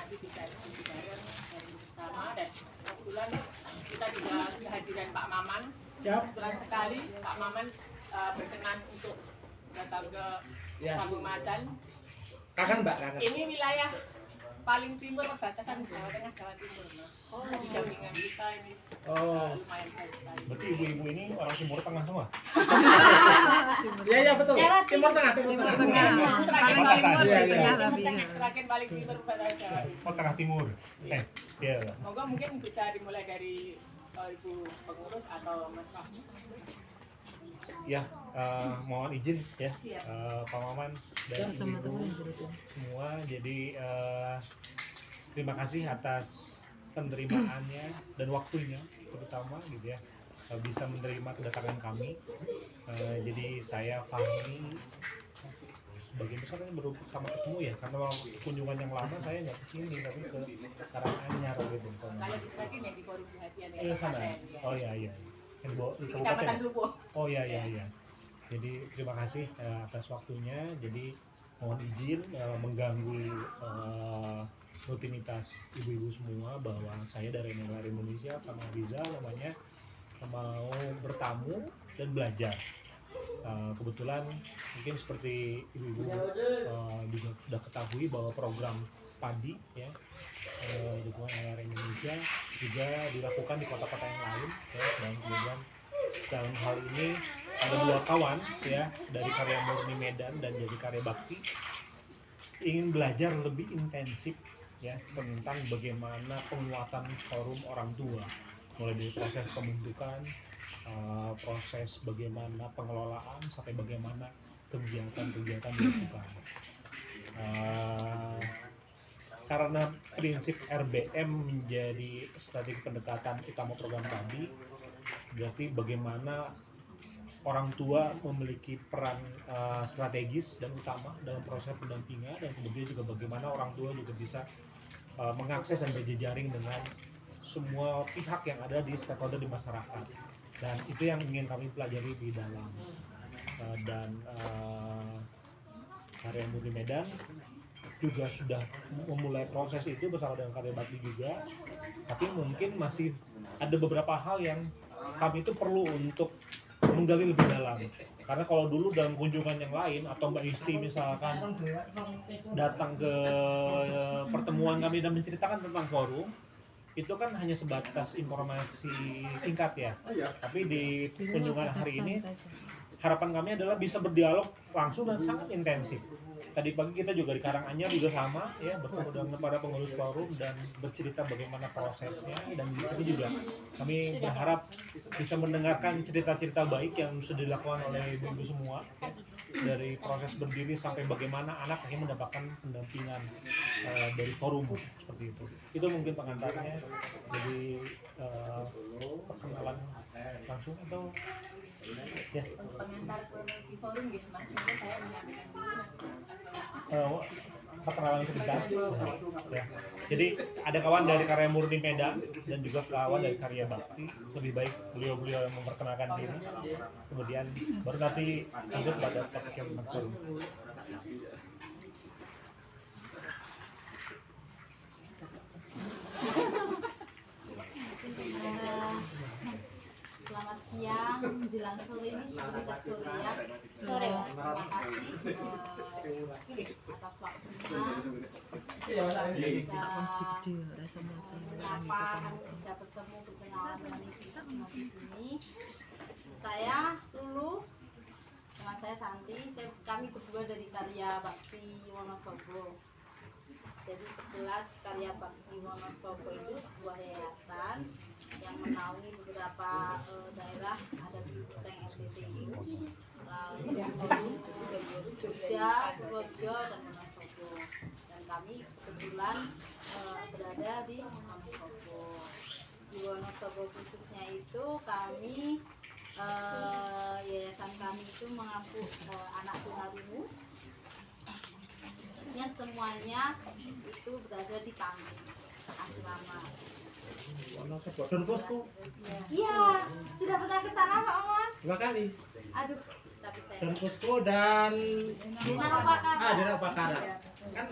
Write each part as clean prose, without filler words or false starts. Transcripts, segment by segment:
nanti bisa diskusi bareng dan bersama. Dan kebetulan kita juga kehadiran Pak Maman. Kebetulan sekali Pak Maman berkenan untuk datang ke Sabung Macan. Kangen Mbak, kangen. Ini wilayah paling timur perbatasan Jawa Tengah Jawa Timur, Mas. Di sampingan kita ini lumayan jauh sekali. Berarti ibu-ibu ini orang Timur Tengah semua? Iya betul. Timur Tengah. Seragen paling timur Iya, di iya. tengah, Seragen paling timur perbatasan Jawa Timur. Oh, Tengah Timur. Iya. Moga mungkin bisa dimulai dari Ibu pengurus atau Mas Fahmi. Ya, mohon izin ya, Pak Maman dan ibu semua. Jadi terima kasih atas penerimaannya dan waktunya, terutama gitu ya, bisa menerima kedatangan kami. Jadi saya Fahmi sebagian besar ini baru pertama ketemu ya, karena kunjungan yang lama saya nggak kesini tapi ke Karanganyar gitu. Kalau di Seragen ya di Forum Perhatian ya. Sana. Oh iya. Yang di Kecamatan Lupo. Oh iya. Jadi terima kasih atas waktunya. Jadi mohon izin mengganggu rutinitas ibu-ibu semua bahwa saya dari Nelar Indonesia, Pak Riza namanya, mau bertamu dan belajar. Kebetulan mungkin seperti ibu-ibu juga sudah ketahui bahwa program padi ya dukungan Nelar Indonesia juga dilakukan di kota-kota yang lain ya, dan kemudian dalam hal ini ada dua kawan ya dari Karya Murni Medan dan dari Karya Bakti ingin belajar lebih intensif ya tentang bagaimana penguatan forum orang tua, mulai dari proses pembentukan, proses bagaimana pengelolaan sampai bagaimana kegiatan-kegiatan dilakukan. Karena prinsip RBM menjadi strategi pendekatan utama program tadi, berarti bagaimana orang tua memiliki peran strategis dan utama dalam proses pendampingan, dan kemudian juga bagaimana orang tua juga bisa mengakses dan berjejaring dengan semua pihak yang ada di stakeholder di masyarakat. Dan itu yang ingin kami pelajari di dalam dan Karya Murni Medan juga sudah memulai proses itu bersama dengan Karya Bakti juga, tapi mungkin masih ada beberapa hal yang kami itu perlu untuk menggali lebih dalam. Karena kalau dulu dalam kunjungan yang lain atau Mbak Isti misalkan datang ke pertemuan kami dan menceritakan tentang forum, itu kan hanya sebatas informasi singkat ya. Tapi di kunjungan hari ini harapan kami adalah bisa berdialog langsung dan sangat intensif. Tadi pagi kita juga di Karanganyar juga sama ya, bertemu dengan para pengurus forum dan bercerita bagaimana prosesnya, dan di sini juga kami berharap bisa mendengarkan cerita-cerita baik yang sudah dilakukan oleh ibu-ibu semua ya, dari proses berdiri sampai bagaimana anak akhirnya mendapatkan pendampingan dari forum seperti itu. Itu mungkin pengantarnya. Jadi perkenalan langsung atau ya. Pengantar di forum gitu, maksudnya saya menyampaikan dulu. Perkenalan sebentar ya. Jadi ada kawan dari Karya Murni Medan dan juga kawan dari Karya Bakti. Lebih baik beliau-beliau yang memperkenalkan diri, kemudian baru nanti lanjut pada topik yang forum. Selamat siang, menjelang sore ini sudah sore ya. Terima kasih atas waktunya. Bisa bertemu berkenalan dengan ibu semua di sini. Saya Lulu, teman saya Santi. Kami berdua dari Karya Bakti Wonosobo. Jadi 11 Karya Bakti Wonosobo itu sebuah yayasan yang menaungi beberapa daerah ada di Suteng NTT itu, lalu Jogja, Purworejo, dan Wonosobo. Dan kami kebetulan berada di Wonosobo. Di Wonosobo khususnya itu kami yayasan kami itu mengapung anak tunarungu yang semuanya itu berada di panti asrama. Dan bosku. Iya, sudah pernah ke sana Pak Oman? 2 kali. Aduh, tapi saya. Dan posko dan Dina Upakara. Dina Upakara. Kan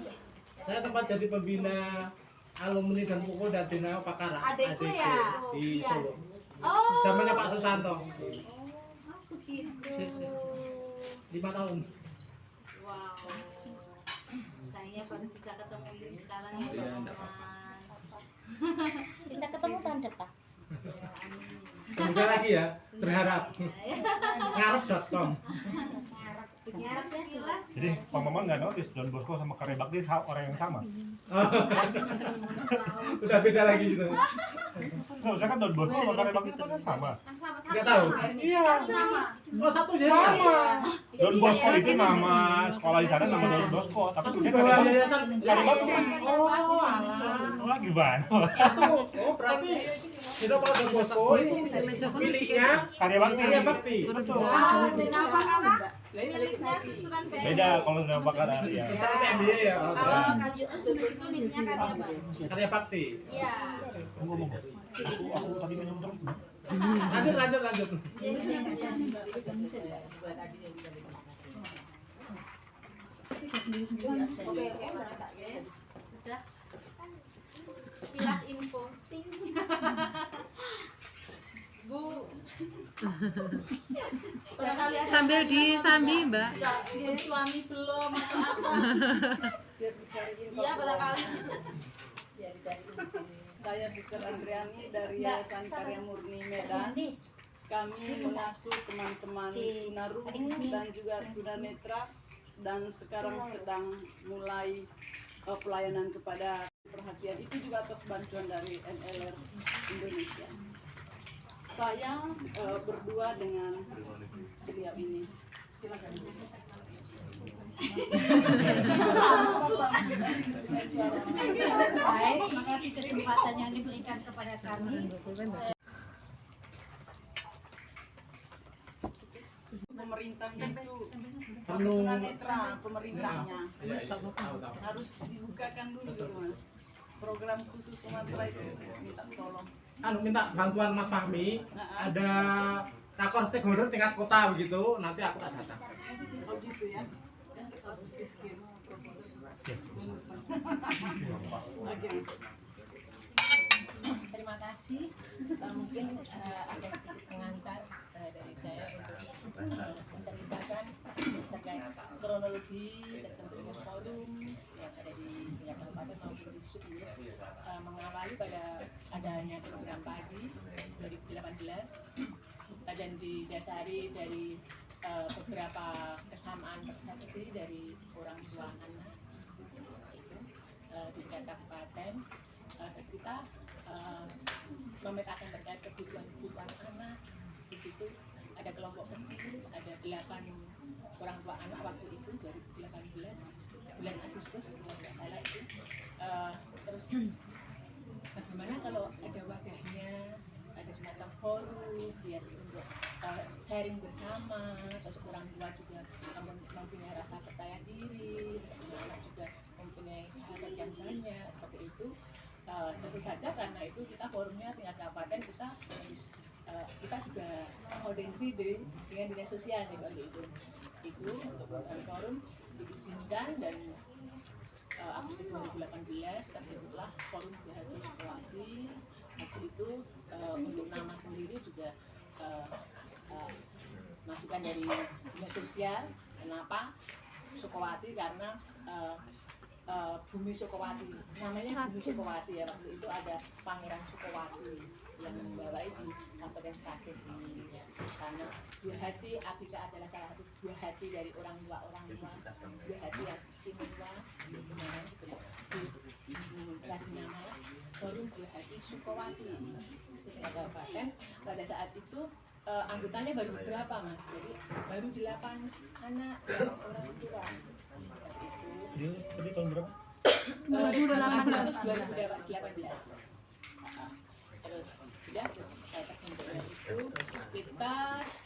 saya sempat jadi pembina alumni dan pukul dan Dina Pakara. Adekku ya? Di Iya. Solo. Oh. Zamannya Pak Susanto. Oh, begitu. 5 tahun. Wow. Sayangnya baru bisa ketemu di sekarang ya teman-teman. Bisa ketemu tahun depan. Ya, amin. Semoga lagi ya, berharap. Ngarep.com. Ya, sekilas. Jadi Pak Maman nggak notice Don Bosco sama Karya Bakti orang yang sama. Udah beda lagi gitu. Saya kan Don Bosco sama Karya Bakti itu kan sama. Nggak tahu. Iya. Oh, satu aja. Sama. Don Jadi, Bosco ya, itu ya, nama sekolah di sana nama Don Bosco, tapi Satu sebenarnya dua Karya Bakti. yayasan. Karya Bakti. Oh, alah. Wah gimana? Satu. Oh, berarti itu kalau Don Bosco itu miliknya Karya Bakti. Karya Bakti. Ah, Dina Pakara. Lain Miliknya susuran Beda kalau dengan Bakara ya. Sisa MBA ya. Kalau Karya itu miliknya Karya Bakti. Karya Bakti. Iya. Ngomong. Aku tadi minum terus. Lanjut. Oke, sudah. Kilas info. Bu. Barangkali ada Sambil disambi, Mbak. sudah bersuami belum atau apa? Iya, barangkali. Saya Suster Andriani dari Yayasan Karya Murni Medan. Kami mengasuh teman-teman tunarungu dan juga tunanetra dan sekarang sedang mulai pelayanan kepada perhatian itu juga atas bantuan dari NLR Indonesia. Saya berdua dengan beliau ini. Silakan. Baik, terima kasih kesempatan yang diberikan kepada kami. Pemerintahnya itu masuk tunanetra, pemerintahnya harus dibukakan dulu Mas. Program khusus Sumatera itu minta tolong. Minta bantuan Mas Fahmi. Ada rakor stakeholder tingkat kota begitu. Nanti aku tak datang. Oh gitu ya. Oke. Terima kasih. Mungkin ada sedikit pengantar dari saya untuk menceritakan terkait kronologi terbentuknya forum yang ada di tingkat kabupaten maupun di sub mengawali pada adanya program padi 2018 dan didasari dari beberapa kesamaan persepsi dari orang tua anak itu di tingkat kabupaten. Terus kita memetakan terkait kebutuhan anak. Di situ ada kelompok kecil, ada 8 orang tua anak waktu itu 2018 bulan Agustus kalau nggak salah itu. Terus bagaimana kalau ada wadahnya, ada semacam forum biar untuk sharing bersama, terus orang tua juga mempunyai rasa percaya diri, terus anak-anak juga mempunyai sahabat yang banyak seperti itu. Tentu saja karena itu kita forumnya tingkat kabupaten, kita harus kita juga audiensi dengan dinas sosial nih waktu itu untuk forum diizinkan dan Agustus 2018 terbentuklah forum Buahati Sukowati. Waktu itu untuk nama sendiri juga masukan dari dinas sosial. Kenapa Sukowati? Karena Bumi Sukowati, namanya Bumi Sukowati ya. Waktu itu ada Pangeran Sukowati yang membawai di Kabupaten Sragen ini. Karena buah hati Atika adalah salah satu buah hati dari orang tua buah hati yang istimewa. Itu namanya dikasih nama forum buah hati Sukowati di Kabupaten. Pada saat itu anggotanya baru berapa Mas? Jadi baru 8 anak orang tua. Dia tadi tahun berapa? 2018. Terus terbentuknya itu kita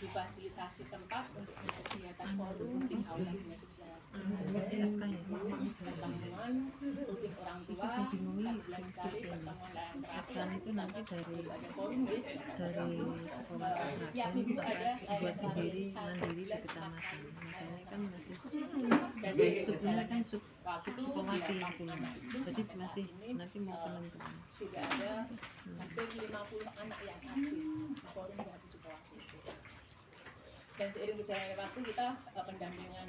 difasilitasi tempat untuk kegiatan forum di aula dinas sosial Sambungan untuk orang tua, 1 bulan sekali pertemuan layan terapi. itu nanti dari Ada forum ya, sekolah tiap minggu ada buat sendiri layan mandiri di terapi kecamatan. Misalnya kan masih dan subnya kan sub waktu Sukowati dia itu. anak itu Jadi sampai masih saat ini, nanti mau penentuan. sudah ada hampir 50 anak yang aktif di forum Bupati Sukowati itu. Dan seiring berjalannya waktu kita pendampingan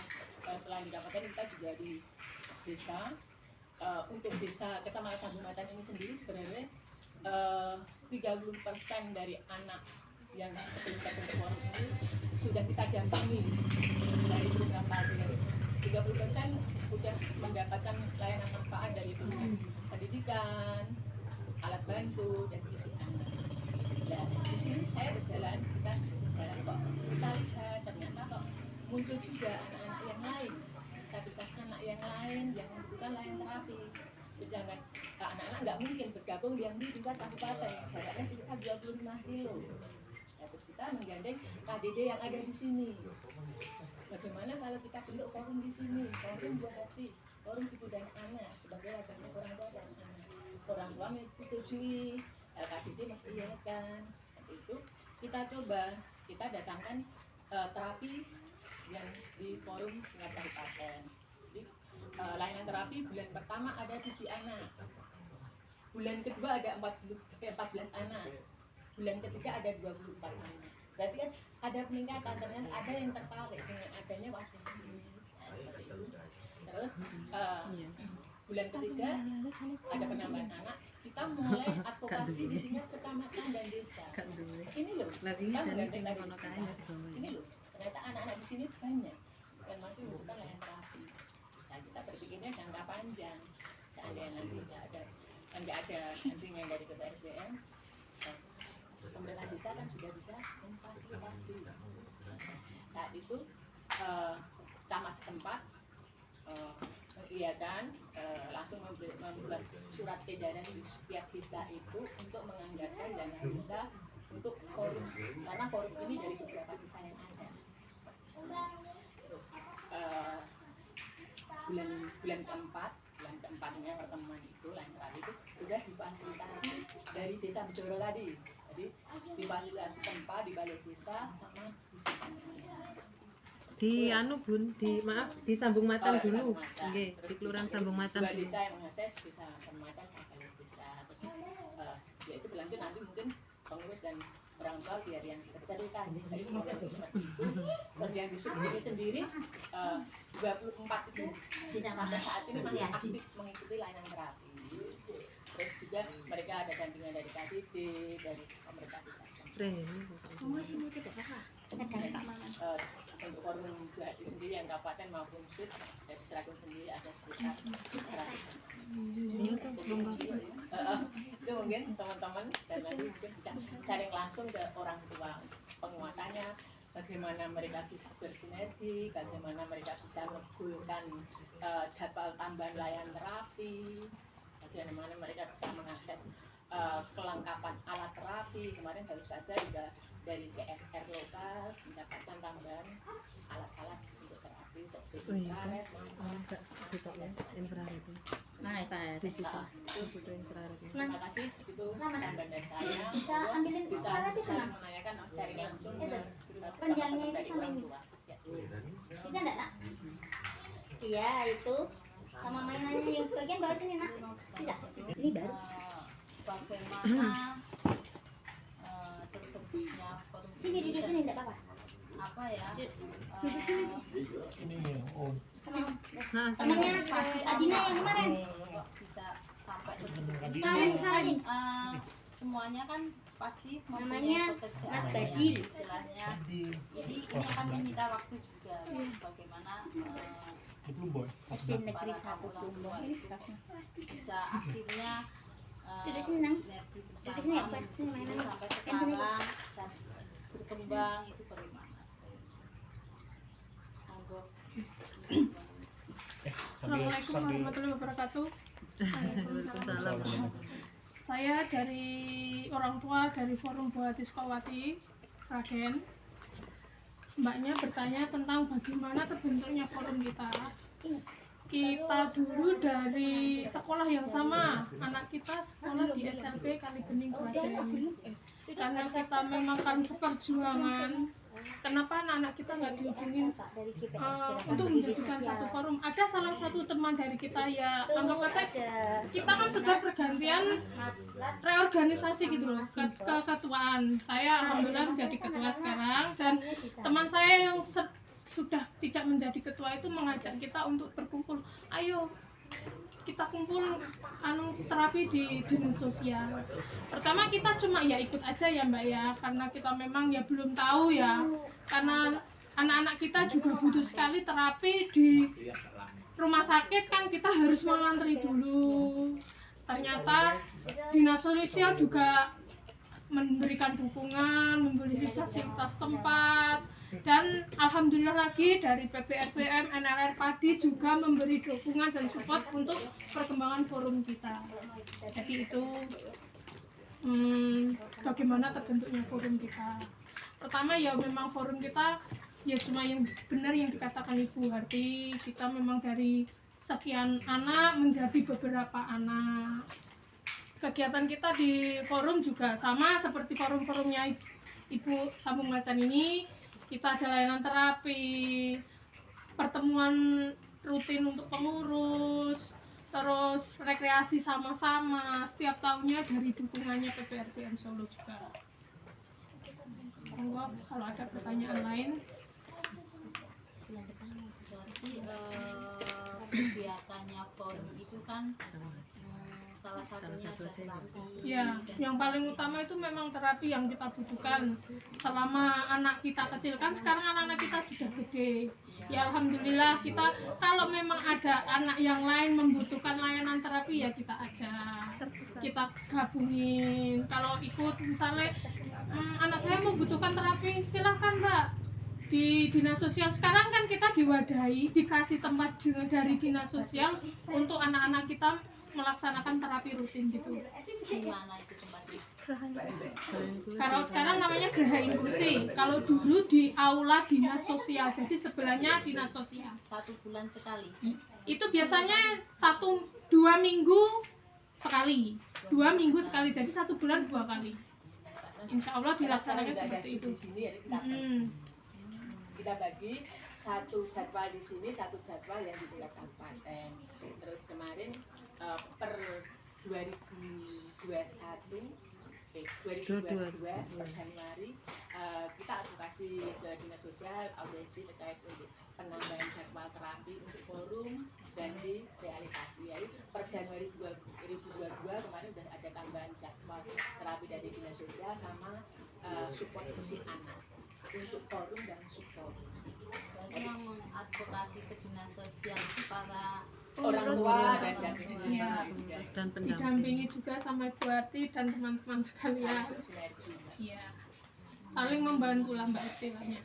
selain didapatkan kita juga di desa untuk desa Kecamatan Sambung Matan ini sendiri sebenarnya 30% dari anak yang sebelum terbentuk forum ini sudah kita dampingi dari program tadi. 30% sudah mendapatkan layanan manfaat dari pendidikan, alat bantu, dan isi anak. Nah, di sini saya berjalan, kita berjalan kok kita lihat ternyata kok muncul juga anak-anak yang lain, disabilitas anak yang lain yang membutuhkan layanan terapi. Jangan anak-anak nggak mungkin bergabung yang di tingkat kabupaten, jaraknya sekitar 25 kilo. Nah, terus kita menggandeng KDD yang ada di sini. Bagaimana kalau kita bentuk forum di sini, forum buat hati, forum ibu dan anak sebagai ladangnya orang tua dan anak. Orang tua menyetujui, KDD mengiyakan, seperti itu. Kita coba, kita datangkan terapi yang di forum tingkat kabupaten. Jadi layanan terapi bulan pertama ada 7 anak, bulan kedua ada 14 anak, bulan ketiga ada 24 anak. Berarti kan ada peningkatan, ternyata ada yang tertarik dengan adanya waktu ini. Seperti itu. Terus bulan ketiga ada penambahan anak, kita mulai advokasi di tingkat kecamatan dan desa. Ini loh, kita menggandeng dari desa. Ini loh, ternyata anak-anak di sini banyak dan masih membutuhkan layanan terapi. Nah, kita berpikirnya jangka panjang. Seandainya nanti nggak ada nantinya dari BPSDM, pemerintah desa kan sudah bisa memfasilitasi. Saat itu camat setempat mengiyakan langsung membuat surat edaran di setiap desa itu untuk menganggarkan dana desa untuk forum, karena forum ini dari beberapa desa yang ada. Terus bulan keempatnya pertemuan itu lain terapi itu sudah difasilitasi dari desa Bejoro tadi. Jadi difasilitasi tempat di balai desa sama di Di anu Bun, di Sambung Macang dulu. Nggih, di Kelurahan Sambung Macang dua dulu. desa yang mengakses desa Sambung Macang sama balai desa. Terus ya itu berlanjut nanti mungkin pengurus dan orang tua biar yang kita ceritakan. Jadi terus yang di sub ini sendiri 24 itu sampai saat ini masih aktif mengikuti layanan terapi. Terus juga mereka ada dampingan dari KDD, dari pemerintah desa. Untuk forum BHT sendiri yang kabupaten maupun sub dari Seragen sendiri ada sekitar 100. Itu mungkin teman-teman dan nanti mungkin bisa sharing langsung ke orang tua penguatannya, bagaimana mereka bisa bersinergi, bagaimana mereka bisa menggulkan jadwal tambahan layanan terapi, bagaimana mereka bisa mengakses kelengkapan alat terapi. Kemarin baru saja juga dari CSR lokal mendapatkan tambahan alat-alat untuk terapi seperti infrared, infrared. Nah, Pak, Di situ infrared. Terima kasih, itu tambahan dari saya. Bisa ambilin Bisa infrared itu saling nak? menanyakan sharing langsung ke Panjangnya itu dari sama orang ini. tua. Ya. Bisa enggak, Nak? Iya, itu. Sama mainannya yang sebagian bawa sini, Nak. Bisa. Ini baru. Bagaimana terbentuknya forum Sini ini duduk dan sini enggak apa-apa. apa ya Duduk sini. Ini oh Temannya Adina yang kemarin. kok bisa sampai Salin. semuanya kan pasti Namanya mempunyai pekerjaan Mas yang Badil. istilahnya. Jadi ini akan menyita waktu juga bagaimana di Plumbon. SD Negeri 1 Plumbon. bisa akhirnya Duduk sini, Nang. sinergi Duduk sini, bersama apa? Ini mainan. sampai Yang sini, sekarang dan berkembang itu bagaimana? Monggo. Assalamualaikum warahmatullahi wabarakatuh. Waalaikumsalam. Saya dari orang tua dari Forum Bupati Sukowati, Sragen. Mbaknya bertanya tentang bagaimana terbentuknya forum kita. kita dulu dari sekolah yang sama, anak kita sekolah di SLB Kalibening Sragen. Karena kita memang kan seperjuangan, kenapa anak-anak kita nggak dihubungin untuk menjadikan satu forum? Ada salah satu teman dari kita ya, anggap kata kita kan sudah pergantian reorganisasi gitu loh, keketuaan. Saya alhamdulillah menjadi ketua sekarang, dan teman saya yang sudah tidak menjadi ketua itu mengajak kita untuk berkumpul, ayo kita kumpul terapi di dinas sosial. Pertama kita cuma ya ikut aja ya Mbak ya, karena kita memang ya belum tahu ya, karena anak-anak kita juga butuh sekali terapi di rumah sakit, kan kita harus mengantri dulu. Ternyata dinas sosial juga memberikan dukungan, memberi fasilitas tempat, dan alhamdulillah lagi dari PPRBM, NLR Padi juga memberi dukungan dan support untuk perkembangan forum kita. Jadi itu bagaimana terbentuknya forum kita. Pertama ya memang forum kita ya cuma yang benar yang dikatakan Ibu Harti, kita memang dari sekian anak menjadi beberapa anak. Kegiatan kita di forum juga sama seperti forum-forumnya Ibu Sambung Macan ini. Kita ada layanan terapi, pertemuan rutin untuk pengurus, terus rekreasi sama-sama setiap tahunnya dari dukungannya PPRBM Solo juga. Kalau ada pertanyaan lain. Jadi kegiatannya forum itu kan salah satunya ada terapi. Ya, yang paling utama itu memang terapi yang kita butuhkan selama anak kita kecil, kan sekarang anak-anak kita sudah gede. Ya alhamdulillah, kita kalau memang ada anak yang lain membutuhkan layanan terapi ya kita ajak, kita gabungin. Kalau ikut misalnya anak saya membutuhkan terapi, silahkan Mbak di dinas sosial. Sekarang kan kita diwadahi, dikasih tempat juga dari dinas sosial untuk anak-anak kita melaksanakan terapi rutin gitu. Gimana itu tempatnya? Kalau sekarang namanya Geraha Inklusi. Kalau dulu di aula dinas sosial, jadi sebelahnya dinas sosial. 1 bulan sekali. Itu biasanya 1-2 minggu sekali. 2 minggu sekali, jadi 1 bulan 2 kali. Insya Allah dilaksanakan seperti itu. Di sini ya kita bagi satu jadwal di sini, satu jadwal yang di tingkat kabupaten. Terus kemarin per 2022 per Januari kita advokasi ke dinas sosial audiensi terkait untuk penambahan jadwal terapi untuk forum dan direalisasi. Jadi per Januari 2022 kemarin sudah ada tambahan jadwal terapi dari dinas sosial sama support fisik anak untuk forum dan support. Jadi yang mengadvokasi ke dinas sosial itu para orang tua dan didampingi juga sama Ibu Harti dan teman-teman sekalian. Iya, saling membantu lah Mbak istilahnya.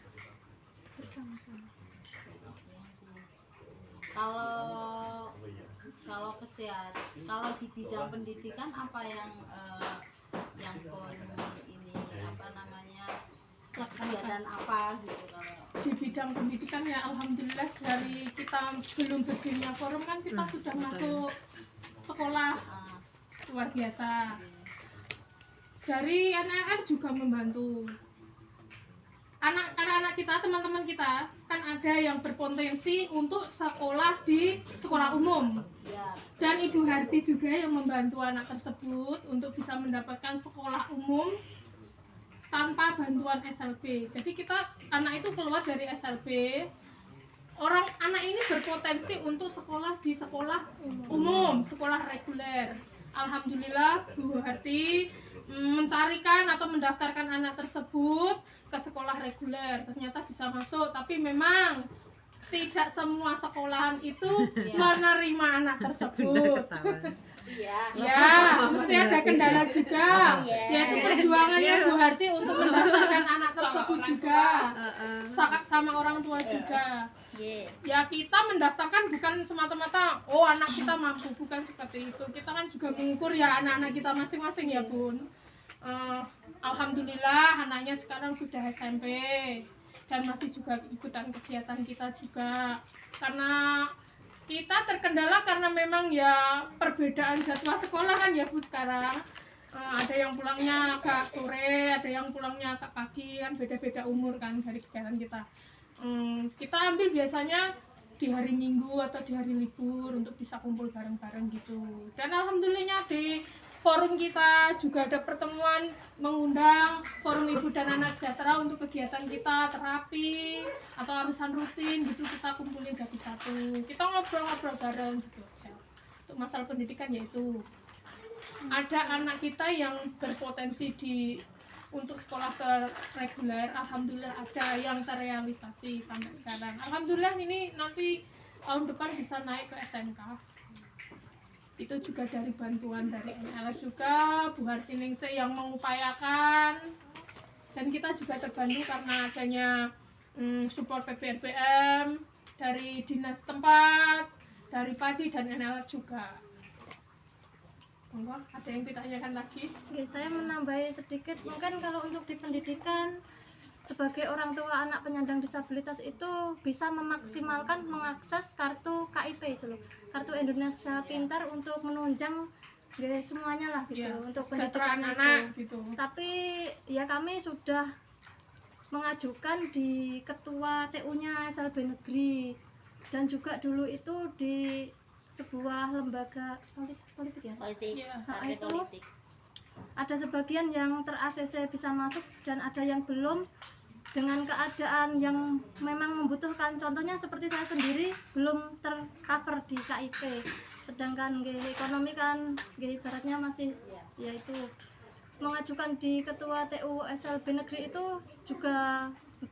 Kalau kesehatan, kalau di bidang pendidikan apa yang forum ini apa namanya kegiatan apa gitu kalau di bidang pendidikan ya alhamdulillah dari kita belum berdirinya forum kan kita sudah masuk sekolah luar biasa. Dari NLR juga membantu anak-anak kita, teman-teman kita kan ada yang berpotensi untuk sekolah di sekolah umum ya, dan Ibu Harti juga yang membantu anak tersebut untuk bisa mendapatkan sekolah umum tanpa bantuan SLB. Jadi kita anak itu keluar dari SLB, anak ini berpotensi untuk sekolah di sekolah umum, sekolah reguler. Alhamdulillah Bu Harti mencarikan atau mendaftarkan anak tersebut ke sekolah reguler, ternyata bisa masuk, tapi memang tidak semua sekolahan itu menerima anak tersebut. Ya, mesti ada kendala juga. Yaitu perjuangannya Bu Harti untuk mendaftarkan anak tersebut juga, sama orang tua juga. Ya kita mendaftarkan bukan semata-mata anak kita mampu, bukan seperti itu. Kita kan juga mengukur ya anak-anak kita masing-masing ya Bun. Alhamdulillah anaknya sekarang sudah SMP dan masih juga ikutan kegiatan kita juga, karena kita terkendala karena memang ya perbedaan jadwal sekolah kan ya Bu sekarang. Ada yang pulangnya agak sore, ada yang pulangnya agak pagi, kan beda-beda umur kan dari kegiatan kita. Kita ambil biasanya di hari Minggu atau di hari libur untuk bisa kumpul bareng-bareng gitu. Dan alhamdulillahnya di forum kita juga ada pertemuan mengundang forum ibu dan anak sejahtera untuk kegiatan kita terapi atau arisan rutin gitu, kita kumpulin jadi satu. Kita ngobrol-ngobrol bareng gitu aja. Untuk masalah pendidikan yaitu ada anak kita yang berpotensi untuk sekolah reguler, alhamdulillah ada yang terrealisasi sampai sekarang. Alhamdulillah ini nanti tahun depan bisa naik ke SMK. Itu juga dari bantuan dari NLS juga, Bu Hartiningse yang mengupayakan, dan kita juga terbantu karena adanya support PPRBM dari dinas tempat, dari Padi dan NLS juga. Ada yang ditanyakan lagi? Oke, saya menambahi sedikit, mungkin kalau untuk di pendidikan sebagai orang tua anak penyandang disabilitas itu bisa memaksimalkan mengakses kartu KIP itu loh, kartu Indonesia Pintar untuk menunjang semuanya lah gitu ya, untuk pendidikan anak gitu. Tapi ya kami sudah mengajukan di ketua TU-nya SLB negeri dan juga dulu itu di sebuah lembaga politik ya. Itu politik. Ada sebagian yang ter-ACC bisa masuk dan ada yang belum, dengan keadaan yang memang membutuhkan. Contohnya seperti saya sendiri belum tercover di KIP, sedangkan ekonomi kan ibaratnya masih yaitu mengajukan di ketua TU SLB negeri itu juga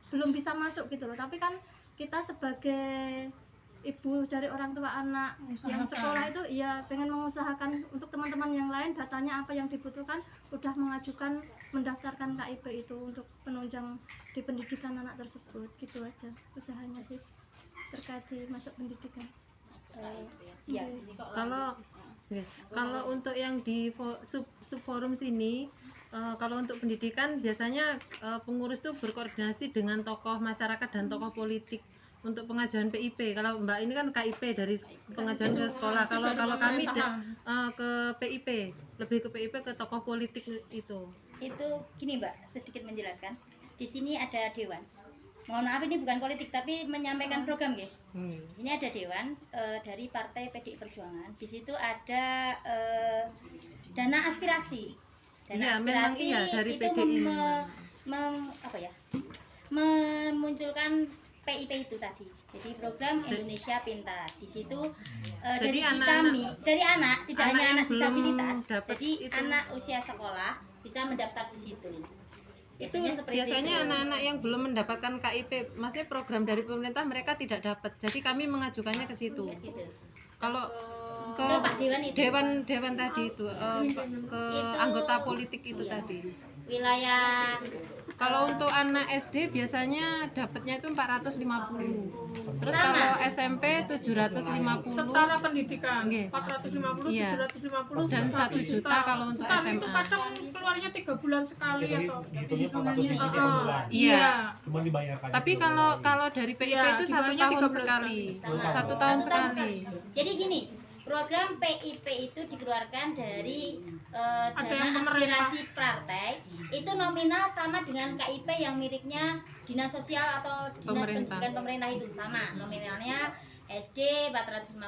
belum bisa masuk gitu loh. Tapi kan kita sebagai ibu dari orang tua anak yang sekolah itu ya pengen mengusahakan untuk teman-teman yang lain, datanya apa yang dibutuhkan, udah mengajukan mendaftarkan KIP itu untuk penunjang di pendidikan anak tersebut. Gitu aja usahanya sih terkait di masuk pendidikan. Kalau untuk yang di subforum sini, kalau untuk pendidikan biasanya pengurus itu berkoordinasi dengan tokoh masyarakat dan tokoh politik untuk pengajuan PIP. Kalau Mbak ini kan KIP dari pengajuan ke sekolah. Kalau kami ke PIP, lebih ke PIP ke tokoh politik itu. Itu gini Mbak, sedikit menjelaskan. Di sini ada dewan. Mohon maaf ini bukan politik tapi menyampaikan program nggih. Di sini ada dewan dari Partai PDI Perjuangan. Di situ ada dana aspirasi. Dana aspirasi dari itu PDI memunculkan PIP itu tadi. Jadi program Indonesia Pintar. Di situ dari dari anak tidak hanya anak disabilitas. Jadi anak usia sekolah bisa mendaftar di situ. Biasanya anak-anak yang belum mendapatkan KIP, maksudnya program dari pemerintah mereka tidak dapat. Jadi kami mengajukannya ke situ. Kalau ke dewan tadi itu ke anggota politik itu tadi. Wilayah. Kalau untuk anak SD biasanya dapatnya itu 450. Terus kalau SMP 750. Setara pendidikan. 450, iya. 750 dan 1 juta kalau untuk SMA. Itu kadang keluarnya 3 bulan sekali Jadi atau hitungnya 400 ribu tiap bulan. Iya. Cuma dibayarkan. Tapi kalau dari PIP itu 1 tahun sekali. 1 tahun sekali. Jadi gini, program PIP itu dikeluarkan dari dana yang aspirasi partai. Itu nominal sama dengan KIP yang miliknya dinas sosial atau dinas pendidikan pemerintah itu sama. Nominalnya SD 450,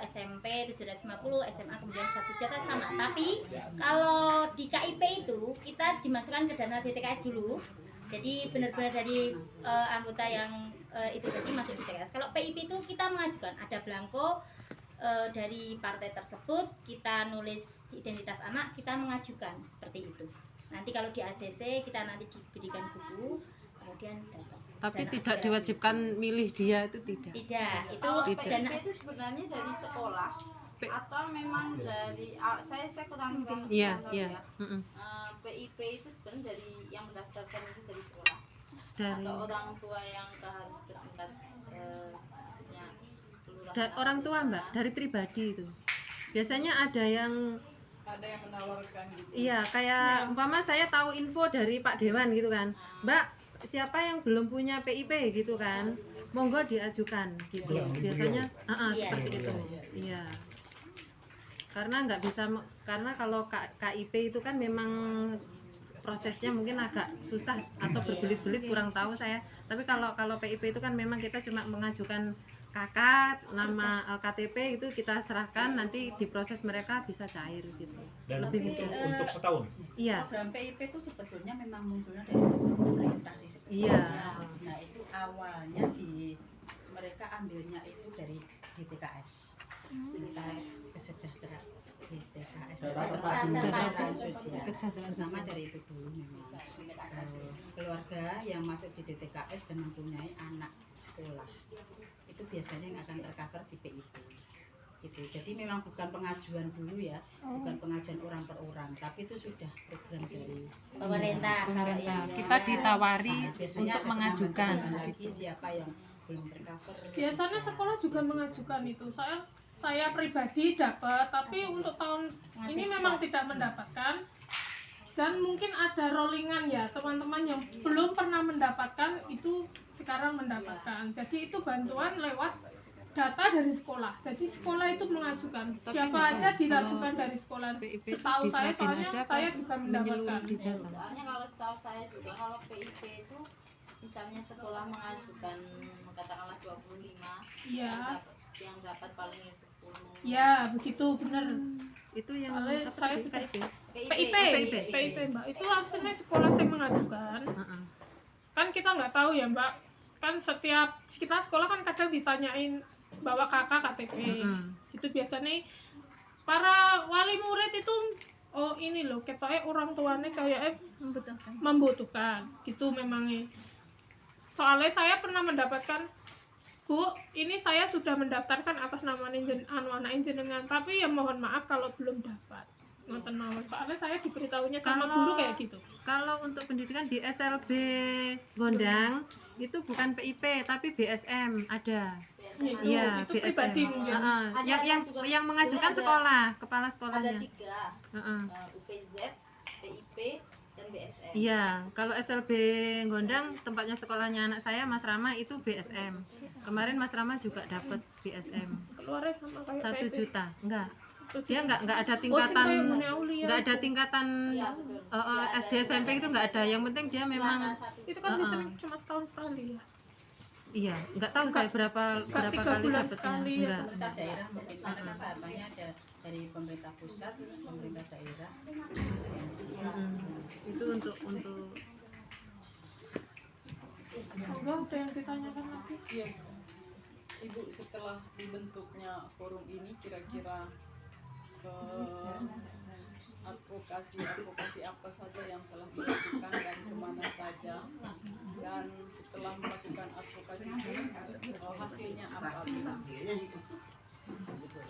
SMP 750, SMA kemudian 1 juta sama. Tapi kalau di KIP itu kita dimasukkan ke dana DTKS dulu. Jadi benar-benar dari anggota yang itu tadi masuk di DTKS. Kalau PIP itu kita mengajukan ada blanko dari partai tersebut, kita nulis identitas anak, kita mengajukan seperti itu. Nanti kalau di ACC kita nanti diberikan buku, kemudian datang. Tapi tidak diwajibkan milih dia itu tidak. Tidak, itu dana itu sebenarnya dari sekolah atau memang dari saya kurang iya. PIP itu sebenarnya dari yang mendaftarkan itu dari sekolah atau orang tua yang harus ke tingkat orang tua Mbak, dari pribadi itu. Biasanya ada yang menawarkan gitu. Iya, kayak umpama saya tahu info dari Pak Dewan gitu kan. Mbak, siapa yang belum punya PIP gitu kan, monggo diajukan gitu. Ya, Biasanya Iya. seperti itu. Iya. Karena nggak bisa, karena kalau KIP itu kan memang prosesnya mungkin agak susah atau berbelit-belit, kurang tahu saya. Tapi kalau PIP itu kan memang kita cuma mengajukan KK, nama KTP itu kita serahkan, nanti diproses mereka bisa cair gitu. Dan Lebih untuk setahun. Iya. Program PIP itu sebetulnya memang munculnya dari pemerintah sih sebetulnya. Iya. Nah itu awalnya mereka ambilnya itu dari DTKS, kesejahteraan DTKS, kesejahteraan sosial, pertama dari itu dulu memang. Keluarga yang masuk di DTKS dan mempunyai anak sekolah itu biasanya yang akan tercover di PIP gitu. Jadi memang bukan pengajuan dulu ya, bukan pengajuan orang per orang, tapi itu sudah program dari Pemerintah. Kita ditawari biasanya untuk ada mengajukan penambahan lagi gitu. siapa yang belum tercover. Biasanya sekolah juga mengajukan itu. Saya pribadi dapat, tapi untuk tahun ini memang tidak mendapatkan. Dan mungkin ada rollingan ya, teman-teman yang belum pernah mendapatkan itu sekarang mendapatkan. Jadi itu bantuan lewat data dari sekolah. Jadi sekolah itu mengajukan. Siapa aja dilakukan dari sekolah. Setahu saya, soalnya saya juga mendapatkan. Soalnya kalau setahu saya juga kalau PIP itu misalnya sekolah mengajukan katakanlah 25, Iya. yang dapat paling 10. Ya, begitu benar. Itu yang Soalnya apa saya tadi, sudah KIP? PIP Mbak. Itu hasilnya sekolah saya mengajukan. Kan kita nggak tahu ya Mbak. Kan setiap kita sekolah kan kadang ditanyain bawa kakak KTP. Itu biasanya para wali murid itu oh ini loh ketoknya orang tuanya kayak membutuhkan gitu memangnya. Soalnya saya pernah mendapatkan, Bu, ini saya sudah mendaftarkan atas nama anak jenengan, tapi ya mohon maaf kalau belum dapat. Ngoten mawon. Soalnya saya diberitahunya sama guru kayak gitu. Kalau untuk pendidikan di SLB Gondang itu bukan PIP tapi BSM ada. Iya, itu BSM. pribadi mungkin. Yang mengajukan sekolah, kepala Ada sekolahnya. 3, UPZ, PIP, dan BSM. Iya, kalau SLB Gondang tempatnya sekolahnya anak saya Mas Rama itu BSM. Kemarin Mas Rama juga dapat BSM. Keluarnya sama kayak 1 PIP. juta. Enggak. Dia enggak ada Oh, tingkatan sing kayak Aulia. enggak ada tingkatan Iya, betul. SD SMP itu enggak ada. Yang penting dia memang Itu kan biasanya cuma setahun sekali ya. iya, enggak tahu saya berapa 3 kali bulan dapatnya. sekali ya. Enggak. Pemerintah daerah karena tahapannya ada dari pemerintah pusat, pemerintah daerah, Itu untuk Enggak ada yang ditanyakan lagi. Iya. Ibu, setelah dibentuknya forum ini kira-kira advokasi apa saja yang telah dilakukan dan kemana saja, dan setelah melakukan advokasi itu hasilnya apa?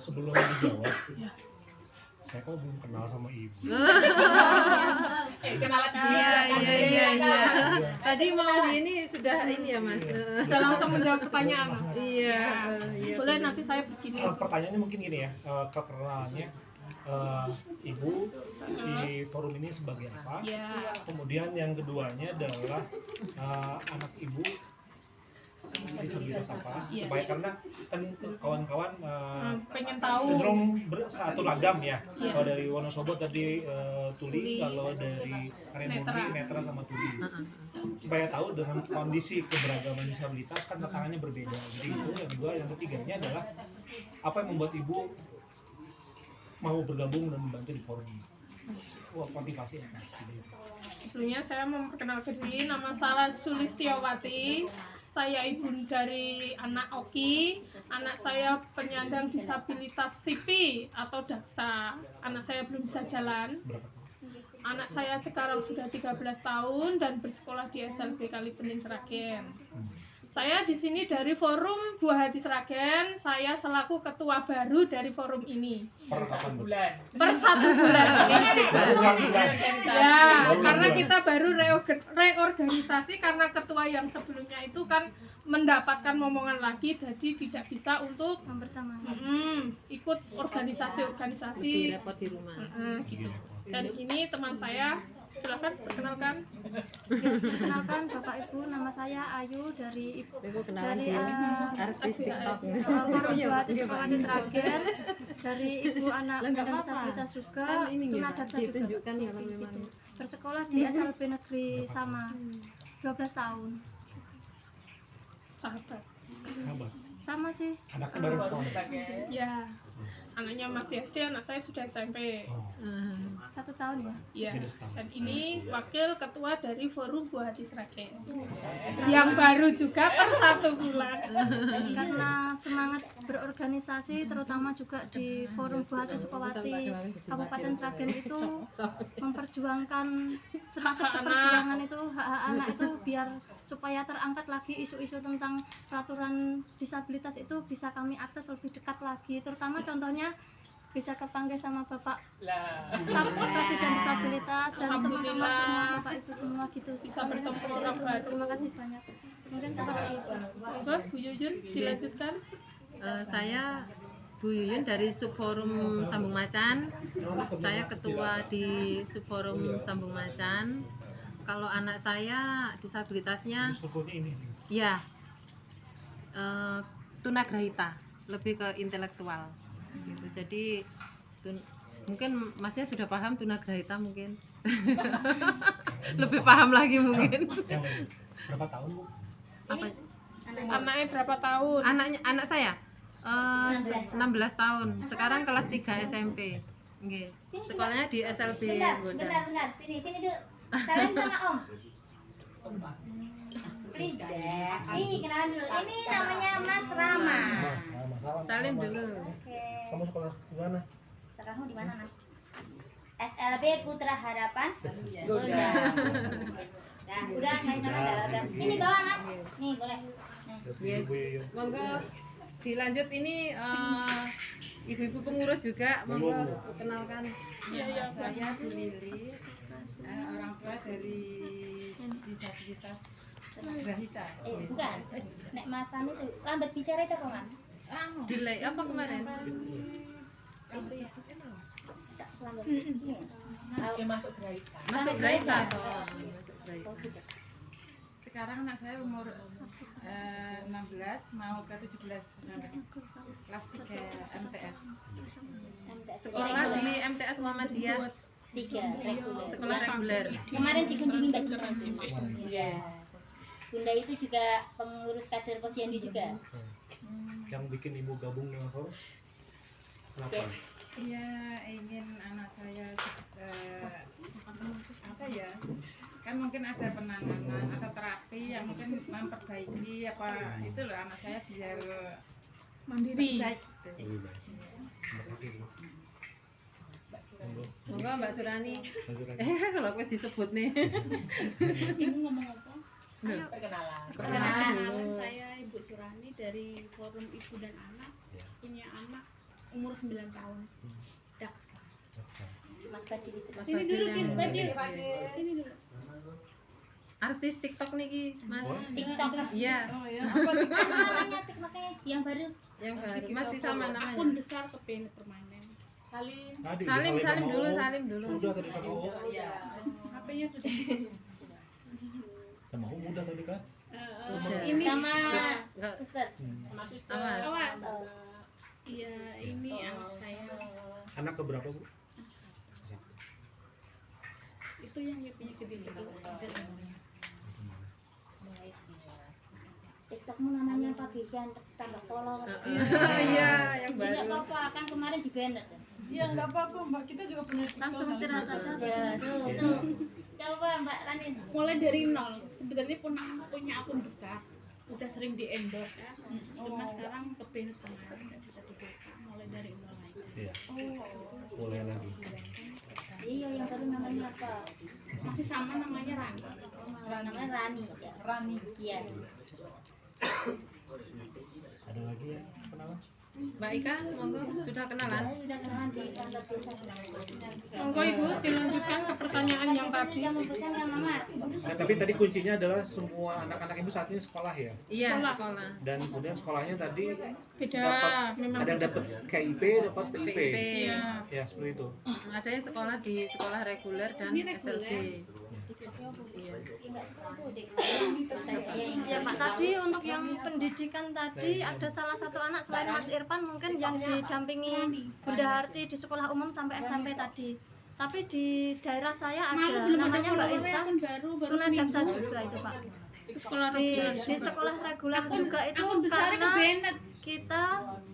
Sebelum dijawab, saya kok belum kenal sama ibu. Kenalan Iya. Tadi mau ini sudah ini ya Mas. Udah langsung menjawab pertanyaan. Iya. Boleh nanti saya begini. Pertanyaannya mungkin gini ya, kekenalannya ibu di forum ini sebagai apa? Ya. Kemudian yang keduanya adalah anak ibu disabilitas apa? Supaya karena kan kawan-kawan Pengen tahu. cenderung satu lagam ya. Kalau dari Wonosobo tadi Tuli, kalau dari Karimurni Netra sama Tuli. Supaya tahu dengan kondisi keberagaman disabilitas kan tantangannya berbeda. Jadi itu yang kedua, yang ketiganya adalah apa yang membuat ibu mau bergabung dan membantu di forum ini. Motivasi apa? Sebelumnya saya memperkenalkan diri, nama saya Sulistiawati. Saya ibu dari anak Oki. Anak saya penyandang disabilitas CP atau Daksa. Anak saya belum bisa jalan. Anak saya sekarang sudah 13 tahun dan bersekolah di SLB Kalibening Sragen. Saya di sini dari forum Buah Hati Sragen. Saya selaku ketua baru dari forum ini. Per 1 bulan. Per 1 bulan ini. Ya, karena kita baru reorganisasi karena ketua yang sebelumnya itu kan mendapatkan momongan lagi, jadi tidak bisa untuk bersama. Ikut organisasi Repot di rumah. gitu. Dan ini teman saya Silakan perkenalkan. Perkenalkan Bapak Ibu, nama saya Ayu dari artis TikTok. Forum Buati Sukawati Sragen, dari Ibu Anak Penyandang Disabilitas juga, tunadaksa juga. Bersekolah di SLB Negeri Sama, 12 tahun. Sahabat. Sama sih. Anaknya baru setahun. Ya. Anaknya masih SD, anak saya sudah SMP. 1 tahun ya. Ya. Dan ini wakil ketua dari Forum Buah Hati Sragen. Yang baru juga per 1 bulan. Karena semangat berorganisasi, terutama juga di Forum Buah Hati Sukawati Kabupaten Sragen itu memperjuangkan semangat perjuangan itu hak-hak anak itu biar supaya terangkat lagi isu-isu tentang peraturan disabilitas itu bisa kami akses lebih dekat lagi, terutama contohnya bisa kepanggil sama Bapak staf Presiden Disabilitas dan teman-teman semua, Bapak Ibu semua gitu. Bisa bertemu orang baru. Terima kasih banyak. Mungkin seperti itu. Monggo Bu Yuyun dilanjutkan. Saya Bu Yuyun dari Subforum Sambung Macan. Saya ketua di Subforum Sambung Macan. Kalau anak saya disabilitasnya ya tunagrahita, lebih ke intelektual gitu. Jadi mungkin masnya sudah paham tunagrahita mungkin. Lebih paham lagi mungkin. Berapa tahun, Bu? Apa? Anaknya berapa tahun? Anak saya 16 tahun. Sekarang kelas 3 SMP. Nggih. Sekolahnya di SLB Gondang. Bentar. Sini dulu. Salam sama Om. Please deh. Ini kenalan dulu. Ini namanya Mas Rama. Salim dulu. Oke. Kamu sekolah di mana? Sekolahmu di mana, Mas? SLB Putra Harapan. Udah. Nah, udah main sama udah. Ini bawa, Mas. Nih, boleh. Monggo dilanjut ini ibu-ibu pengurus juga, monggo kenalkan. Iya. Saya Bu Lili, orang tua dari disabilitas Grahita. Bukan. Nek Mas Tani tuh lambat bicara itu kok, Mas. Delay apa kemarin? Masuk Grahita. Masuk Grahita. Sekarang anak saya umur 16 mau ke 17, kelas 3 MTS. Sekolah di MTS Muhammadiyah 3 sekolah reguler. Kemarin dikunjungi Mbak Bunda. Iya. Bunda itu juga pengurus kader Posyandu juga. Yang bikin ibu gabung dengan forum? Kenapa? Iya, ingin anak saya apa ya? Kan mungkin ada penanganan atau terapi yang mungkin memperbaiki apa itu loh, anak saya biar Mandiri. baik. Monggo Mbak Surani. Kalau wis disebut nih. Ibu ngomong apa? Perkenalan dulu. Saya Ibu Surani dari Forum Ibu dan Anak, punya anak umur 9 tahun, daksa. Mas Badil itu. Sini dulu, Badil. Sini dulu. Artis TikTok niki, Mas. TikTok. Iya. Apa namanya TikToknya yang baru? Yang baru masih sama namanya. Akun besar kepengen permainan. Salim dulu. Udah tadi sama Om. HP-nya sudah. Sama Om udah tadi kan? Ini sama suster. awas. Iya, ini anak saya. Anak keberapa, Bu? Itu yang punya kedisiplinan. TikTokmu namanya apa Bijan tambah follow. Iya, yang Tidak baru. apa-apa, kan kemarin di banner. Iya, nggak apa-apa Mbak, kita juga punya TikTok. Langsung istirahat aja. Ya, tuh. Coba Mbak Rani. Mulai dari nol. Sebenarnya punya akun besar. Udah sering di endorse ya. Cuma sekarang kepengen kemarin nggak bisa dibuka. Mulai dari nol lagi. Iya. Mulai lagi. Iya, yang baru namanya apa? Masih sama namanya Rani. Namanya Rani. Rani. Iya. Ada lagi ya kenalan? Mbak Ika, monggo sudah kenalan. Saya sudah kenalan di kantor desa. Monggo Ibu dilanjutkan ke pertanyaan yang tadi. tadi. Nah, tapi tadi kuncinya adalah semua anak-anak ibu saat ini sekolah ya. Iya, sekolah. Dan kemudian sekolahnya tadi Beda, memang ada yang dapat KIP, dapat PIP. PIP. Ya, seperti itu. Ada yang sekolah di sekolah reguler dan SLB. Ya Pak, tadi untuk yang pendidikan tadi ada salah satu anak selain Mas Irfan mungkin yang didampingi Bunda Harti di sekolah umum sampai SMP tadi. Tapi di daerah saya ada namanya Mbak Isa, tunadaksa juga itu Pak. Di sekolah reguler juga itu karena kita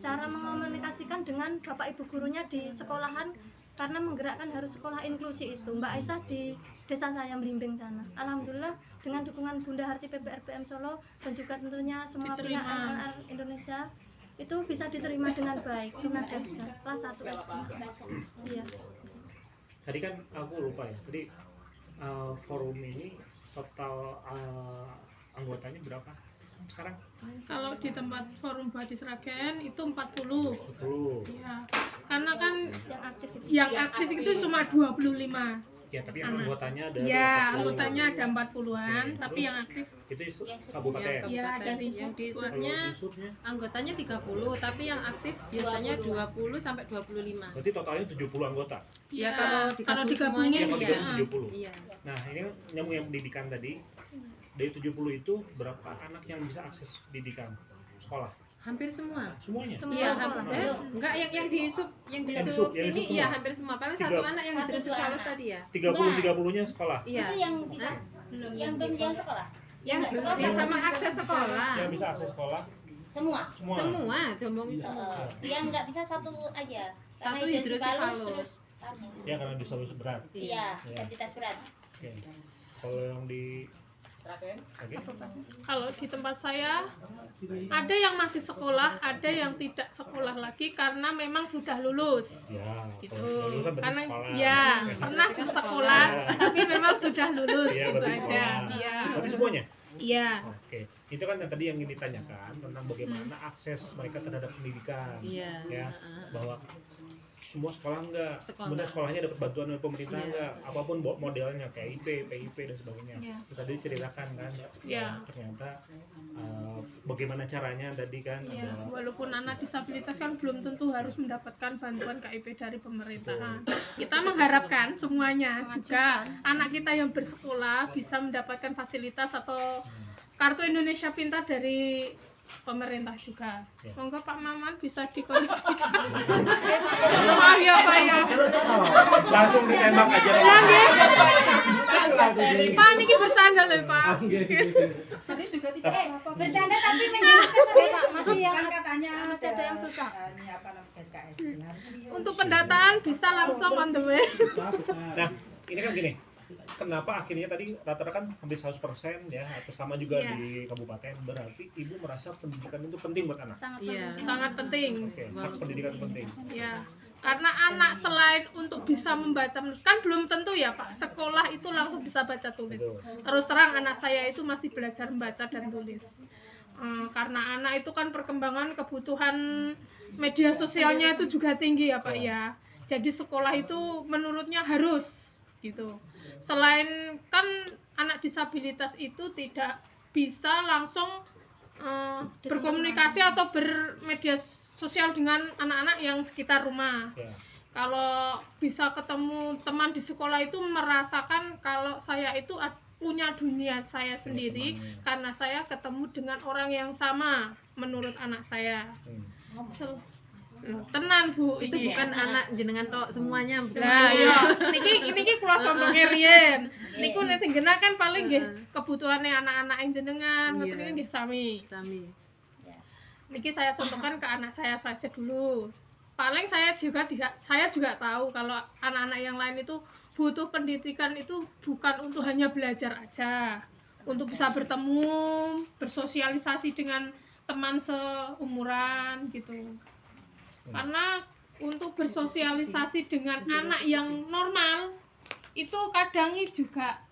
cara mengomunikasikan dengan bapak ibu gurunya di sekolahan karena menggerakkan harus sekolah inklusi itu. Mbak Aisyah di desa saya Blimbing sana. Alhamdulillah dengan dukungan Bunda Harti PPRPM Solo dan juga tentunya semua pihak LLR Indonesia itu bisa diterima dengan baik. Tunadaksa kelas 1 SD. Iya. Tadi kan aku lupa ya. Tadi forum ini total anggotanya berapa sekarang? Kalau di tempat forum Batis Ragen itu 40. 40. Ya. Karena kan yang aktif itu cuma 25. Ya, tapi yang anggotanya ada ya, 40. anggotanya ada 40-an, tapi yang aktif itu kabupaten. Ya, dari yang di subnya anggotanya 30, tapi yang aktif biasanya 20 sampai 25. Berarti totalnya 70 anggota. Ya, kalau digabungin ya, ya. 70. Iya. Nah, ini kan nyambung yang pendidikan tadi. Dari 70 itu berapa anak yang bisa akses pendidikan sekolah? Hampir semua. Semuanya? Iya, enggak yang di sub sini iya hampir semua. Paling satu anak yang terus halus tadi ya. 30-30-nya sekolah. Iya. Itu yang bisa yang belum yang sekolah. Yang bisa mengakses sekolah. Yang bisa akses sekolah? Semua. Semua, ngomongin semua. Yang nggak bisa satu aja. Satu hidrosefalus. Ya, karena disabilitas berat. Iya, disabilitas berat. Oke. Kalau yang di Kalau di tempat saya ada yang masih sekolah, ada yang tidak sekolah lagi karena memang sudah lulus. Ya, gitu. Karena ya pernah ke sekolah, tapi memang sudah lulus ya, itu aja. Iya. Berarti semuanya? Iya. Oke. Itu kan yang tadi yang ditanyakan tentang bagaimana akses mereka terhadap pendidikan. Iya. Ya, bahwa semua sekolah enggak, kemudian sekolahnya dapat bantuan dari pemerintah enggak, apapun modelnya kayak IP, PIP dan sebagainya. Kita tadi ceritakan kan, ternyata bagaimana caranya tadi kan. Walaupun anak disabilitas kan belum tentu harus mendapatkan bantuan KIP dari pemerintahan. Kita mengharapkan semuanya juga anak kita yang bersekolah bisa mendapatkan fasilitas atau kartu Indonesia Pintar dari pemerintah juga. Monggo Pak Maman bisa dikondisikan. Maaf ya Pak ya. Langsung ditembak aja. Pak ini bercanda loh Pak. Serius juga tidak apa-apa. Bercanda tapi menjelaskan Pak, masih yang katanya masih ada yang susah. Untuk pendataan bisa langsung on the way. Nah, ini kan gini. Kenapa akhirnya tadi rata-rata kan hampir 100% ya, atau sama juga di kabupaten, berarti ibu merasa pendidikan itu penting buat anak? Sangat penting. Oke, hak pendidikan penting. Ya, karena anak selain untuk bisa membaca, kan belum tentu ya Pak, sekolah itu langsung bisa baca tulis. Terus terang anak saya itu masih belajar membaca dan tulis. Karena anak itu kan perkembangan kebutuhan media sosialnya itu juga tinggi ya Pak ya. Jadi sekolah itu menurutnya harus gitu. Selain kan anak disabilitas itu tidak bisa langsung berkomunikasi atau bermedia sosial dengan anak-anak yang sekitar rumah. Kalau bisa ketemu teman di sekolah itu merasakan kalau saya itu punya dunia saya sendiri karena saya ketemu dengan orang yang sama menurut anak saya. Tenan Bu, itu bukan anak jenengan tok semuanya. Nah, iya, niki kula contohnya riyen. Niku nek sing genah kan paling nggih kebutuhane anak-anak jenengan, ngoten nggih sami. Niki saya contohkan ke anak saya saja dulu. Paling saya juga tahu kalau anak-anak yang lain itu butuh pendidikan itu bukan untuk hanya belajar aja, untuk bisa bertemu, bersosialisasi dengan teman seumuran gitu. Karena untuk bersosialisasi dengan anak yang normal itu kadang juga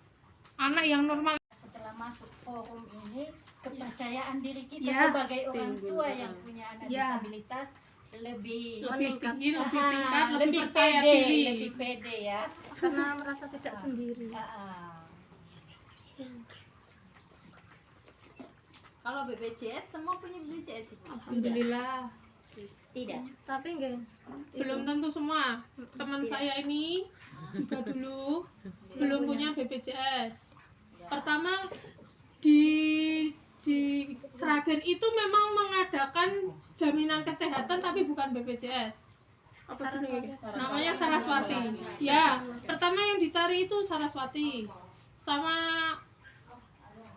anak yang normal. Setelah masuk forum ini, kepercayaan diri kita sebagai orang tua yang punya anak disabilitas lebih tinggi, lebih tingkat, lebih lebih percaya pede, diri. lebih pede ya. karena merasa tidak sendiri. Kalau BPJS semua punya BPJS itu. Alhamdulillah. Tidak. Tapi enggak Belum tentu semua. Teman saya ini juga dulu belum punya BPJS. Pertama di Sragen itu memang mengadakan jaminan kesehatan tapi bukan BPJS. Apa sih ini? Namanya Saraswati. Ya, pertama yang dicari itu Saraswati. Sama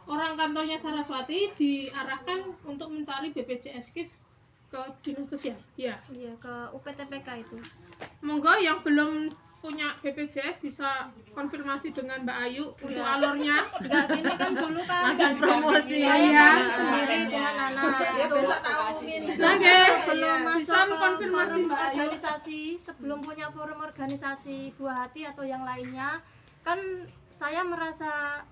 orang kantornya Saraswati diarahkan untuk mencari BPJS KIS ke dinas sosial. Ya. Iya, ke UPTPK itu. Monggo yang belum punya BPJS bisa konfirmasi dengan Mbak Ayu untuk alurnya. Enggak, ini kan dulu kan Langsung promosi saya ya. kan sendiri dengan anak itu. Oke. Sebelum masuk Bisa ke mengkonfirmasi forum Mbak Ayu. organisasi, sebelum punya forum organisasi Buah Hati atau yang lainnya, kan saya merasa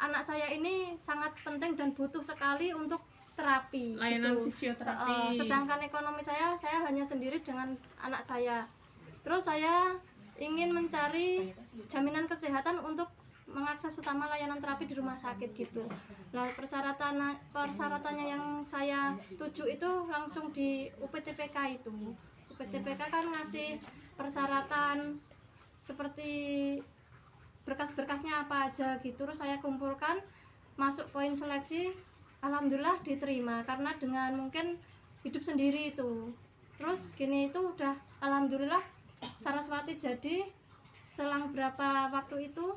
anak saya ini sangat penting dan butuh sekali untuk terapi. Layanan gitu. fisioterapi. Sedangkan ekonomi saya hanya sendiri dengan anak saya. Terus saya ingin mencari jaminan kesehatan untuk mengakses utama layanan terapi di rumah sakit gitu. Nah, persyaratannya yang saya tuju itu langsung di UPTPK itu. UPTPK kan ngasih persyaratan seperti berkas-berkasnya apa aja gitu. Terus saya kumpulkan, masuk poin seleksi, alhamdulillah diterima karena dengan mungkin hidup sendiri itu. Terus gini itu udah alhamdulillah Saraswati jadi selang berapa waktu itu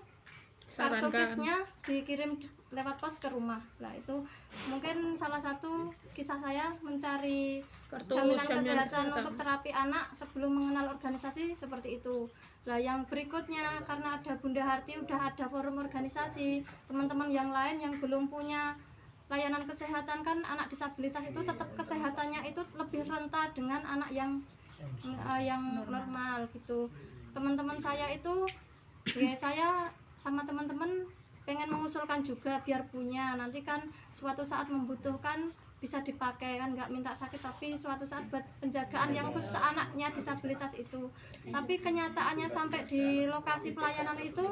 kartu KIS-nya dikirim lewat pos ke rumah. Nah itu mungkin salah satu kisah saya mencari jaminan kesehatan untuk terapi anak sebelum mengenal organisasi seperti itu. Nah yang berikutnya karena ada Bunda Harti udah ada forum organisasi, teman-teman yang lain yang belum punya layanan kesehatan kan anak disabilitas itu tetap kesehatannya itu lebih rentan dengan anak yang normal gitu. Teman-teman saya itu ya saya sama teman-teman pengen mengusulkan juga biar punya, nanti kan suatu saat membutuhkan bisa dipakai kan, nggak minta sakit tapi suatu saat buat penjagaan yang khusus anaknya disabilitas itu. Tapi kenyataannya sampai di lokasi pelayanan itu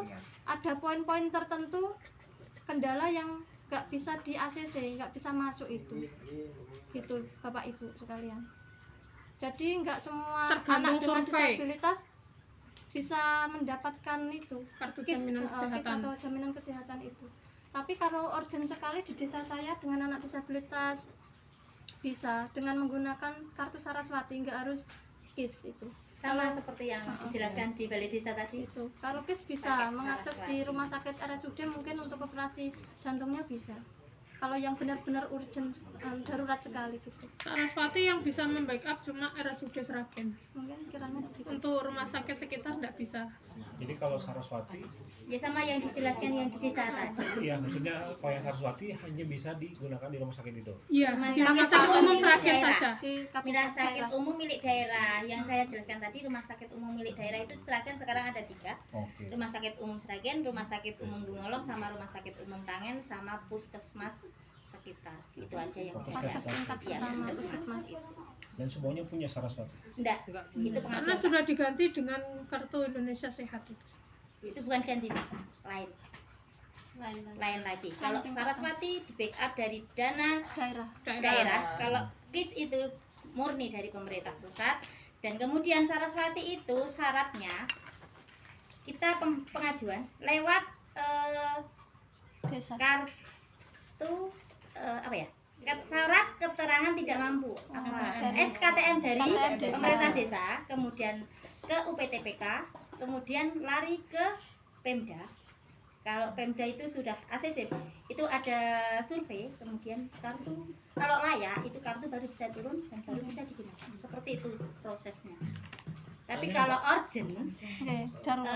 ada poin-poin tertentu kendala yang nggak bisa di ACC, nggak bisa masuk itu gitu Bapak Ibu sekalian. Jadi nggak semua anak dengan disabilitas bisa mendapatkan itu kartu KIS, jaminan KIS kesehatan. atau jaminan kesehatan itu. Tapi kalau urgent sekali di desa saya dengan anak disabilitas bisa dengan menggunakan kartu Saraswati, nggak harus KIS itu. Sama seperti yang dijelaskan di balai desa tadi. Itu kalau KIS bisa mengakses di rumah sakit RSUD mungkin untuk operasi jantungnya bisa. Kalau yang benar-benar urgent darurat sekali gitu. Saraswati yang bisa membackup cuma RSUD Sragen. Mungkin kiranya begitu. Untuk rumah sakit sekitar tidak bisa. Jadi kalau Saraswati, Ya sama yang dijelaskan yang di desa tadi. iya maksudnya kalau yang Saraswati hanya bisa digunakan di rumah sakit itu. Iya, Rumah di rumah sakit sakit umum milik Sragen daerah. saja. Di Rumah sakit umum milik daerah yang saya jelaskan tadi, rumah sakit umum milik daerah itu Sragen sekarang ada 3. Oke. Rumah sakit umum Sragen, rumah sakit umum Gumolong, sama rumah sakit umum Tangen, sama puskesmas sekitar. Itu aja yang saya tingkat ya, pertama, puskesmas itu. Dan semuanya punya Saraswati. Enggak, itu Karena pengajuan. sudah diganti dengan kartu Indonesia Sehat itu. Itu bukan ganti, lain. Lain lagi. Kalau Saraswati di backup dari dana daerah, kalau KIS itu murni dari pemerintah pusat, dan kemudian Saraswati itu syaratnya kita pengajuan lewat desa. kartu apa ya, syarat keterangan tidak mampu, SKTM dari pemerintah desa, kemudian ke UPTPK, kemudian lari ke Pemda. Kalau Pemda itu sudah ACC, itu ada survei, kemudian kartu, kalau layak itu kartu baru bisa turun dan baru bisa digunakan. Seperti itu prosesnya. Tapi kalau urgent, kalau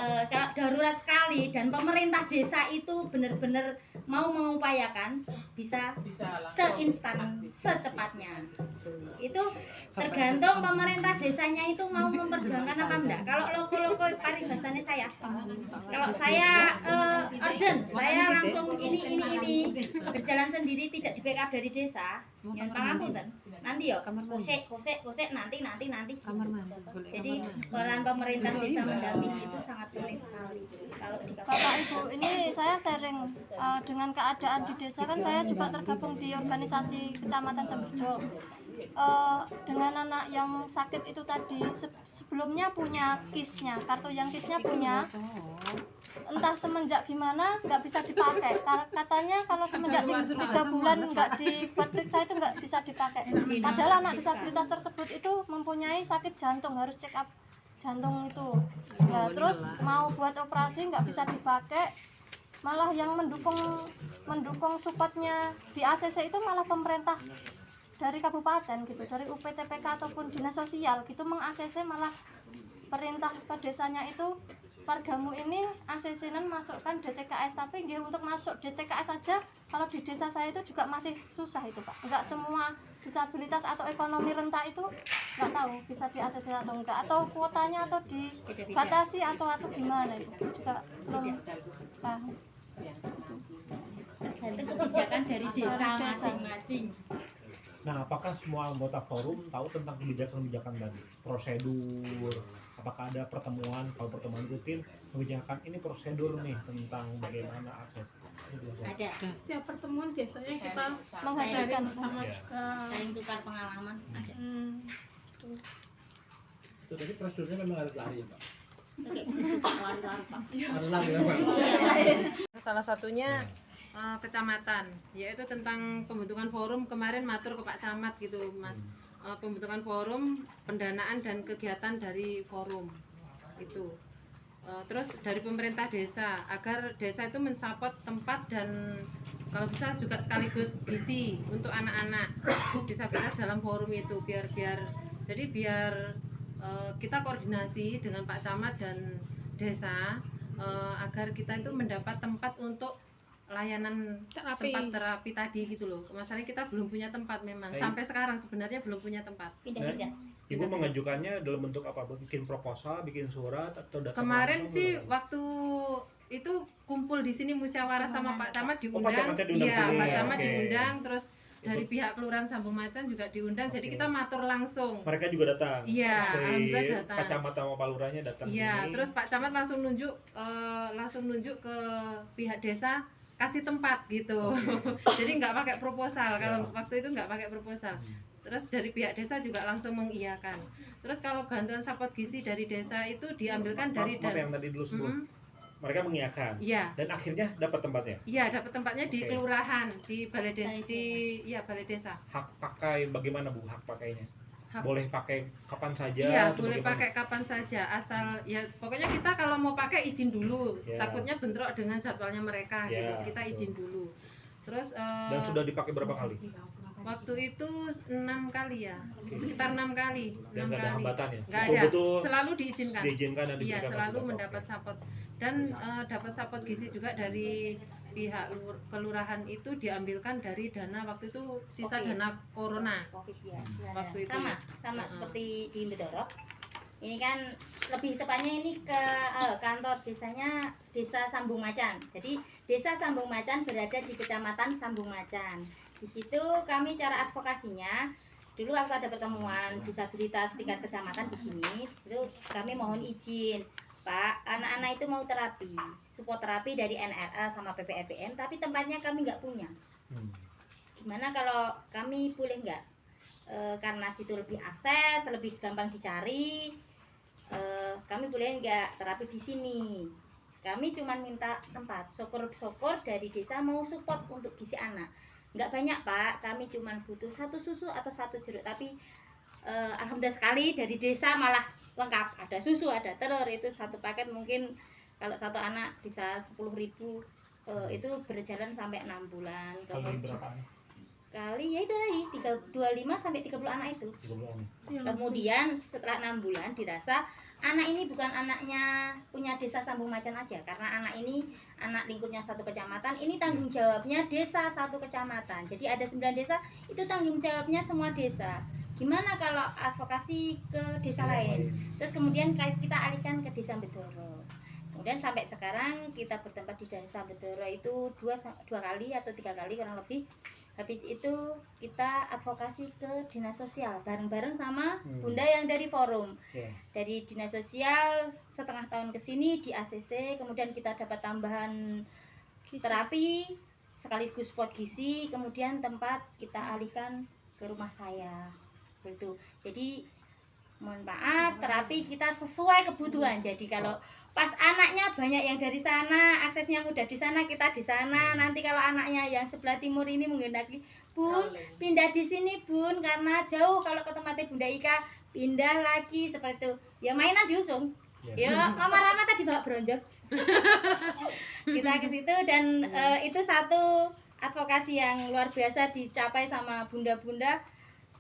darurat sekali dan pemerintah desa itu benar-benar mau mengupayakan, bisa langsung. seinstan, secepatnya. Itu tergantung pemerintah desanya itu mau memperjuangkan apa enggak. Kalau loko-loko paribasannya saya, kalau saya urgent, saya langsung ini berjalan sendiri, tidak di backup dari desa, yang pangapunten. Nanti yo kosek nanti. Jadi peran pemerintah desa mendampingi itu sangat penting sekali. Kalau di Bapak Ibu, ini saya sharing dengan keadaan di desa, kan saya juga tergabung di organisasi Kecamatan Semberjo. Dengan anak yang sakit itu tadi, sebelumnya punya KIS-nya, kartu yang KIS-nya punya, entah semenjak gimana nggak bisa dipakai. Katanya kalau semenjak 3 bulan nggak dibuat periksa itu nggak bisa dipakai. Padahal anak disabilitas tersebut itu mempunyai sakit jantung, harus check up jantung itu. Nah, terus mau buat operasi nggak bisa dipakai, malah yang mendukung supportnya di ACC itu malah pemerintah dari kabupaten gitu, dari UPTPK ataupun dinas sosial gitu meng-ACC, malah perintah ke desanya itu wargamu ini ACC-nan masukkan DTKS, tapi nggih untuk masuk DTKS saja kalau di desa saya itu juga masih susah itu Pak. Enggak semua disabilitas atau ekonomi rentan itu nggak tahu bisa di ACC atau enggak, atau kuotanya atau dibatasi atau gimana itu juga belum paham. tergantung kebijakan dari desa masing-masing. Nah, apakah semua anggota forum tahu tentang kebijakan-kebijakan tadi? Prosedur, apakah ada pertemuan, kalau pertemuan rutin, kebijakan ini prosedur nih tentang bagaimana akses? Ada. Setiap pertemuan biasanya kita menghadirkan bersama Ya. juga. Saling tukar pengalaman. Ada. Itu tadi prosedurnya memang harus lari ya Pak. Lari-lari, Pak. Harus lari ya Pak. Salah satunya kecamatan, yaitu tentang pembentukan forum. Kemarin matur ke Pak Camat gitu Mas, pembentukan forum, pendanaan dan kegiatan dari forum itu. Terus dari pemerintah desa, agar desa itu mensupport tempat dan kalau bisa juga sekaligus gizi untuk anak-anak disabilitas dalam forum itu, biar kita koordinasi dengan Pak Camat dan desa, agar kita itu mendapat tempat untuk layanan tempat terapi tadi gitu loh. Masalahnya kita belum punya tempat memang. Sampai sekarang sebenarnya belum punya tempat. Pindah-pindah. Ibu mengajukannya dalam bentuk apa? Bikin proposal, bikin surat, atau datang Kemarin langsung sih belum? waktu itu kumpul di sini musyawarah sama Pak Camat diundang. Pak Camatnya diundang Iya, sini Pak ya, Camat oke. diundang, terus dari pihak Kelurahan Sambung Macan juga diundang. Jadi kita matur langsung. Mereka juga datang. Iya, Si alhamdulillah datang. Pak Camat sama Pak Lurahnya datang Iya, sini. terus Pak Camat langsung nunjuk ke pihak desa, kasih tempat gitu. Jadi nggak pakai proposal. Kalau waktu itu nggak pakai proposal. Terus dari pihak desa juga langsung mengiyakan. Terus kalau bantuan support gizi dari desa itu diambilkan dari Maaf yang tadi dulu sebut. Mereka mengiyakan. Iya. Dan akhirnya dapat tempatnya. Iya, dapat tempatnya di Oke. kelurahan, di balai desa, balai desa. Hak pakai bagaimana Bu? Hak pakainya? Hak- Boleh pakai kapan saja? Iya, atau boleh bagaimana? pakai kapan saja, asal ya pokoknya kita kalau mau pakai izin dulu. Ya. Takutnya bentrok dengan jadwalnya mereka Ya, gitu. Kita betul. izin dulu. Terus Dan sudah dipakai berapa kali? waktu itu 6 kali ya, sekitar 6 kali. Dan nggak ada hambatan ya? Nggak ada, Betul-betul selalu diizinkan. diizinkan dan Iya, diberikan selalu fasilitas. mendapat support dan dapat support gizi juga dari pihak kelurahan itu diambilkan dari dana waktu itu sisa Covid. dana corona. Covid ya. Waktu itu. Sama seperti di Medorok. Ini kan lebih tepatnya ini ke kantor desanya Desa Sambung Macan. Jadi Desa Sambung Macan berada di Kecamatan Sambung Macan. Di situ kami cara advokasinya dulu waktu ada pertemuan disabilitas tingkat kecamatan di sini, di situ kami mohon izin, Pak, anak-anak itu mau terapi, support terapi dari NRA sama PPRPM, tapi tempatnya kami nggak punya. Gimana kalau kami boleh nggak? Karena situ lebih akses, lebih gampang dicari, kami boleh nggak terapi di sini? Kami cuma minta tempat, syukur-syukur dari desa mau support untuk gizi anak. Nggak banyak Pak, kami cuma butuh 1 susu atau 1 jeruk, tapi alhamdulillah sekali dari desa malah lengkap, ada susu, ada telur, itu 1 paket mungkin kalau 1 anak bisa 10.000, itu berjalan sampai 6 bulan. Kali berapa? Kali ya itu lagi 25 sampai 30 anak itu. 30 anak. Kemudian setelah 6 bulan dirasa anak ini bukan anaknya punya desa Sambung Macan aja, karena anak ini anak lingkupnya satu kecamatan, ini tanggung jawabnya desa satu kecamatan. Jadi ada 9 desa, itu tanggung jawabnya semua desa. Gimana kalau advokasi ke desa lain? Terus kemudian kita alihkan ke desa Bedoro. Kemudian sampai sekarang kita bertempat di desa Bedoro itu dua kali atau 3 kali kurang lebih. Habis itu kita advokasi ke dinas sosial bareng-bareng sama Bunda yang dari forum. Dari dinas sosial setengah tahun ke sini di ACC, kemudian kita dapat tambahan terapi sekaligus pot gizi, kemudian tempat kita alihkan ke rumah saya. Gitu. Jadi mohon maaf, terapi kita sesuai kebutuhan. Jadi kalau pas anaknya banyak yang dari sana, aksesnya mudah di sana, kita di sana. Nanti kalau anaknya yang sebelah timur ini menghendaki, Bun, pindah di sini Bun, karena jauh kalau ke tempatnya Bunda Ika, pindah lagi seperti itu. Ya mainan diusung. Ya, Mama Rama tadi bawa bronjong. Kita ke situ dan itu satu advokasi yang luar biasa dicapai sama bunda-bunda.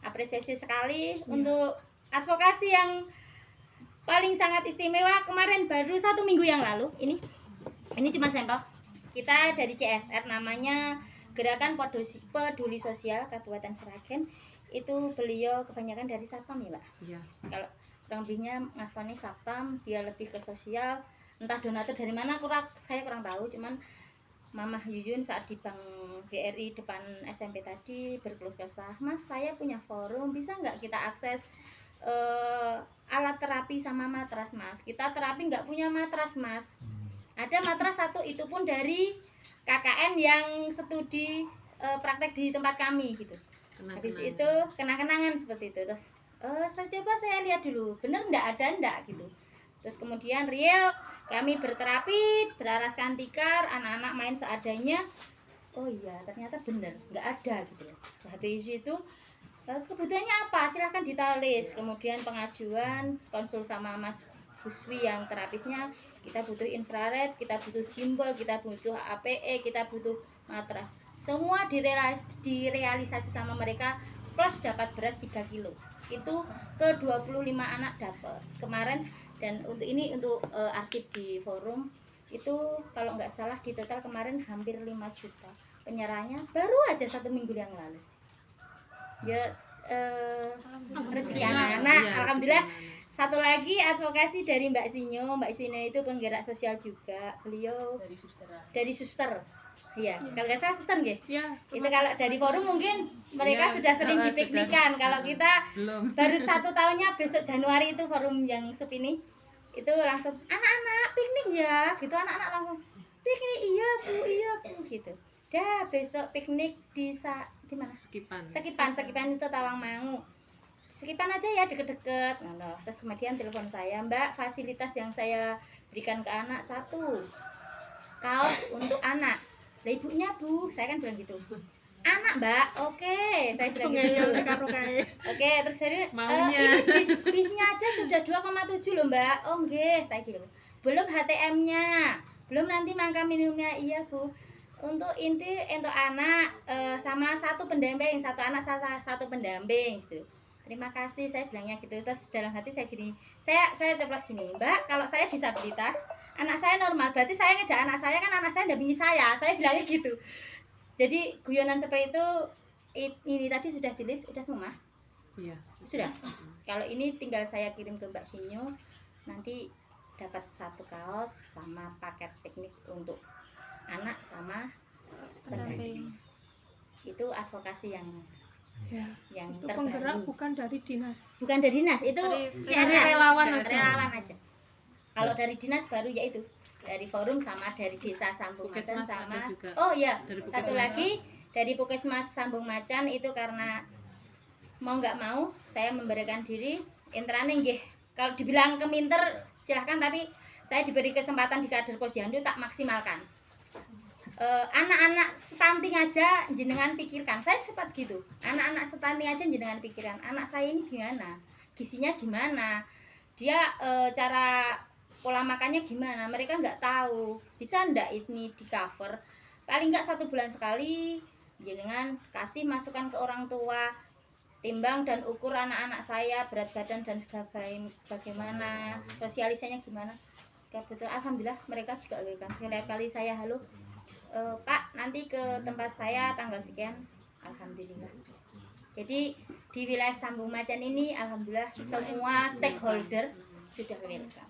Apresiasi sekali untuk advokasi yang paling sangat istimewa kemarin baru 1 minggu yang lalu. Ini cuma sampel. Kita dari CSR namanya Gerakan Peduli Sosial Kabupaten Sragen. Itu beliau kebanyakan dari Satpam ya, Mbak. Iya. Kalau kurang lebihnya ngastoni Satpam, dia lebih ke sosial. Entah donatur dari mana saya kurang tahu, cuman Mama Yuyun saat di Bank BRI depan SMP tadi berkeluh kesah, Mas saya punya forum, bisa nggak kita akses alat terapi sama matras Mas? Kita terapi nggak punya matras Mas. Ada matras satu, itu pun dari KKN yang studi praktek di tempat kami gitu. Habis itu kenang-kenangan seperti itu. Terus saya lihat dulu, bener nggak ada nggak gitu. Terus kemudian real kami berterapi, beraraskan tikar, anak-anak main seadanya. Oh iya, ternyata bener, nggak ada gitu. Habis itu kebutuhannya apa? Silahkan ditulis. Kemudian pengajuan, konsul sama Mas Buswi yang terapisnya, kita butuh infrared, kita butuh gimbal, kita butuh APE, kita butuh matras. Semua direalisasi sama mereka, plus dapat beras 3 kilo. Itu ke 25 anak dapat kemarin. Dan untuk ini untuk arsip di forum itu kalau nggak salah di total kemarin hampir 5 juta penyerahannya baru aja 1 minggu yang lalu. Ya rezeki anak-anak, alhamdulillah. Satu lagi advokasi dari Mbak Sinyo. Mbak Sinyo itu penggerak sosial juga. Beliau dari suster. Iya, kalau nggak salah suster nggih. Iya. Itu kalau dari forum mungkin mereka sudah sering dipiknikan. Kalau kita baru 1 tahunnya besok Januari itu forum yang sepini. Itu langsung anak-anak piknik ya, gitu anak-anak langsung piknik iya bu gitu. Dah besok piknik di mana? Sekipan itu Tawangmangu. Sekipan aja ya deket-deket. Nah, terus kemudian telepon saya, Mbak, fasilitas yang saya berikan ke anak 1 kaos untuk anak. Lah ibunya Bu, saya kan bilang gitu. Anak Mbak, oke, saya bilang gitu. Oke, terus dari ini bisnya aja sudah 2,7 loh Mbak. Oh nggih, saya gitu. Belum HTM-nya, belum nanti mangka minimumnya. Iya Bu. Untuk untuk anak sama 1 pendamping, 1 anak satu pendamping gitu. Terima kasih, saya bilangnya gitu. Terus dalam hati saya gini, saya ceplos gini, Mbak, kalau saya disabilitas, anak saya normal, berarti saya ngejak anak saya, kan anak saya dampingi saya bilangnya gitu. Jadi guyonan seperti itu, ini tadi sudah tulis, udah semua? Iya. Sudah? Kalau ini tinggal saya kirim ke Mbak Sinyo, nanti dapat 1 kaos sama paket piknik untuk anak sama pendamping. Itu advokasi yang terbaru. Penggerak bukan dari dinas. Bukan dari dinas, itu CSR relawan aja. Kalau dari dinas baru yaitu dari forum sama dari desa Sambung Macan sama oh iya satu lagi dari Puskesmas Sambung Macan. Itu karena mau nggak mau saya memberikan diri intrane nggih. Kalau dibilang keminter silahkan, tapi saya diberi kesempatan di kader Posyandu tak maksimalkan. Anak-anak stunting aja jenengan pikirkan, saya sempat gitu. Anak-anak stunting aja jenengan pikirkan, anak saya ini gimana, gizinya gimana, dia cara pola makannya gimana, mereka nggak tahu. Bisa ndak ini di cover, paling nggak 1 bulan sekali jenengan kasih masukan ke orang tua, timbang dan ukur anak-anak saya, berat badan dan bagaimana, sosialisasinya gimana. Kebetulan alhamdulillah mereka juga welcome. Sekali saya halo, Pak nanti ke tempat saya tanggal sekian, alhamdulillah. Jadi di wilayah Sambung Macan ini alhamdulillah semua stakeholder sudah welcome.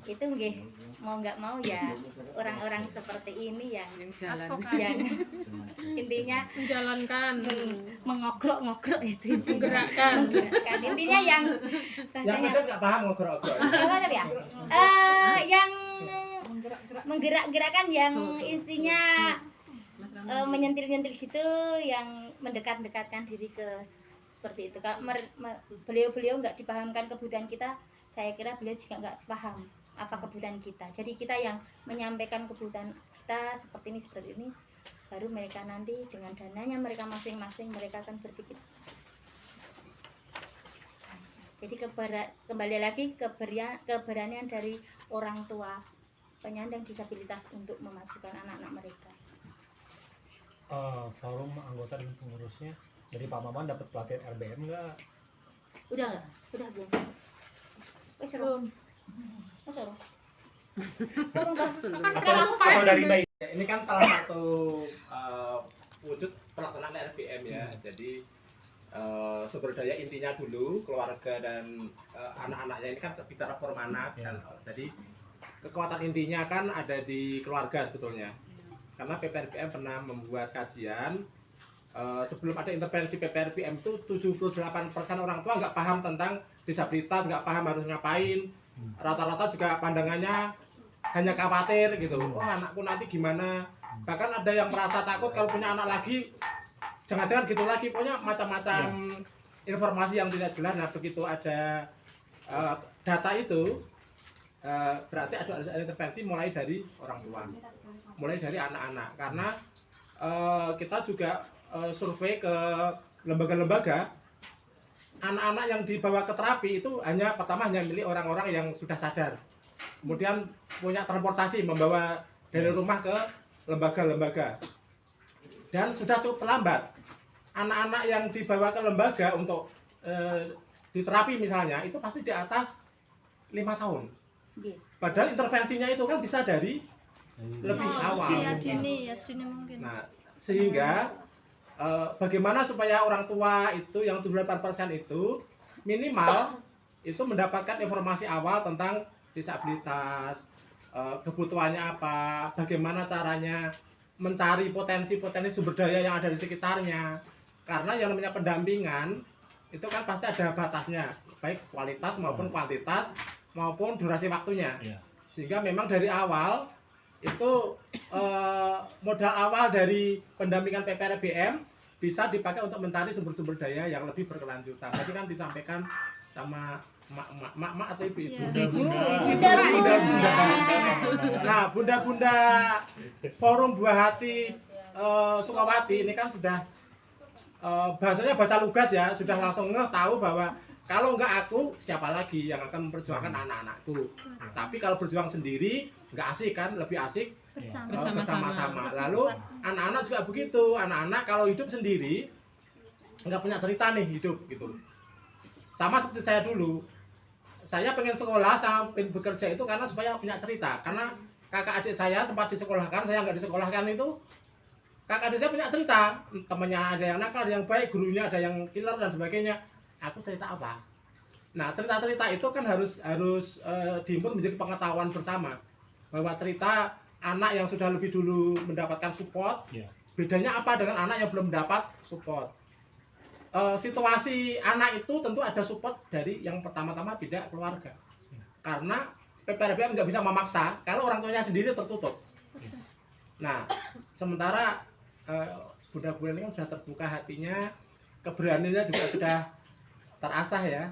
Itu nggih, mau nggak mau ya orang-orang seperti ini yang intinya menjalankan, mengogrok-ngogrok itu menggerakkan. Intinya yang Yang macam nggak paham ngogrok-ngogrok. ya, yang menggerak-gerakkan, yang intinya menyentil-nyentil gitu, yang mendekat-dekatkan diri ke seperti itu. Kalau beliau-beliau nggak dipahamkan kebutuhan kita, saya kira beliau juga nggak paham apa kebutuhan kita. Jadi kita yang menyampaikan kebutuhan kita seperti ini, baru mereka nanti dengan dananya mereka masing-masing mereka akan berpikir. Jadi kembali lagi keberanian dari orang tua penyandang disabilitas untuk memajukan anak-anak mereka. Forum anggota dan pengurusnya dari Pak Maman dapat pelatihan RBM nggak? Udah nggak? Udah belum? Belum. Seru. Atau dari bayi? Ini kan salah satu wujud pelaksanaan RBM ya. Jadi sumber daya intinya dulu keluarga dan anak-anaknya ini kan bicara forum anak kan. Jadi kekuatan intinya kan ada di keluarga sebetulnya. Karena PPRBM pernah membuat kajian sebelum ada intervensi PPRBM itu 78% orang tua nggak paham tentang disabilitas, nggak paham harus ngapain. Rata-rata juga pandangannya hanya khawatir gitu. Oh anakku nanti gimana? Bahkan ada yang merasa takut kalau punya anak lagi, jangan-jangan gitu lagi. Pokoknya macam-macam informasi yang tidak jelas. Nah begitu ada data itu, berarti ada intervensi mulai dari orang tua, mulai dari anak-anak. Karena kita juga survei ke lembaga-lembaga, anak-anak yang dibawa ke terapi itu pertama hanya milik orang-orang yang sudah sadar, kemudian punya transportasi membawa dari rumah ke lembaga-lembaga, dan sudah cukup terlambat. Anak-anak yang dibawa ke lembaga untuk diterapi misalnya itu pasti di atas 5 tahun. Padahal intervensinya itu kan bisa dari lebih awal. Usia dini mungkin. Nah, sehingga bagaimana supaya orang tua itu yang 78% itu minimal itu mendapatkan informasi awal tentang disabilitas, kebutuhannya apa, bagaimana caranya mencari potensi-potensi sumber daya yang ada di sekitarnya. Karena yang namanya pendampingan itu kan pasti ada batasnya, baik kualitas maupun kuantitas maupun durasi waktunya. Sehingga memang dari awal itu modal awal dari pendampingan PPRBM bisa dipakai untuk mencari sumber-sumber daya yang lebih berkelanjutan. Tadi kan disampaikan sama mak atau ibu-ibu. Bunda. Nah, bunda-bunda Forum Buah Hati Sukawati ini kan sudah bahasanya bahasa lugas ya, sudah langsung tahu bahwa kalau enggak aku, siapa lagi yang akan memperjuangkan anak-anakku. Tapi kalau berjuang sendiri, enggak asik kan, lebih asik bersama-sama. Lalu anak-anak juga begitu. Anak-anak kalau hidup sendiri, enggak punya cerita nih hidup gitu. Sama seperti saya dulu. Saya pengen sekolah, sama pengen bekerja itu karena supaya punya cerita. Karena kakak adik saya sempat disekolahkan, saya enggak disekolahkan itu. Kakak adik saya punya cerita. Temannya ada yang nakal, ada yang baik, gurunya ada yang killer dan sebagainya. Aku cerita apa? Nah, cerita-cerita itu kan harus diimpun menjadi pengetahuan bersama. Bahwa cerita anak yang sudah lebih dulu mendapatkan support, bedanya apa dengan anak yang belum mendapat support. Situasi anak itu tentu ada support dari yang pertama-tama beda keluarga. Karena PPRBM nggak bisa memaksa kalau orang tuanya sendiri tertutup. Nah, sementara bunda-bunda ini kan sudah terbuka hatinya, keberaniannya juga sudah terasah ya.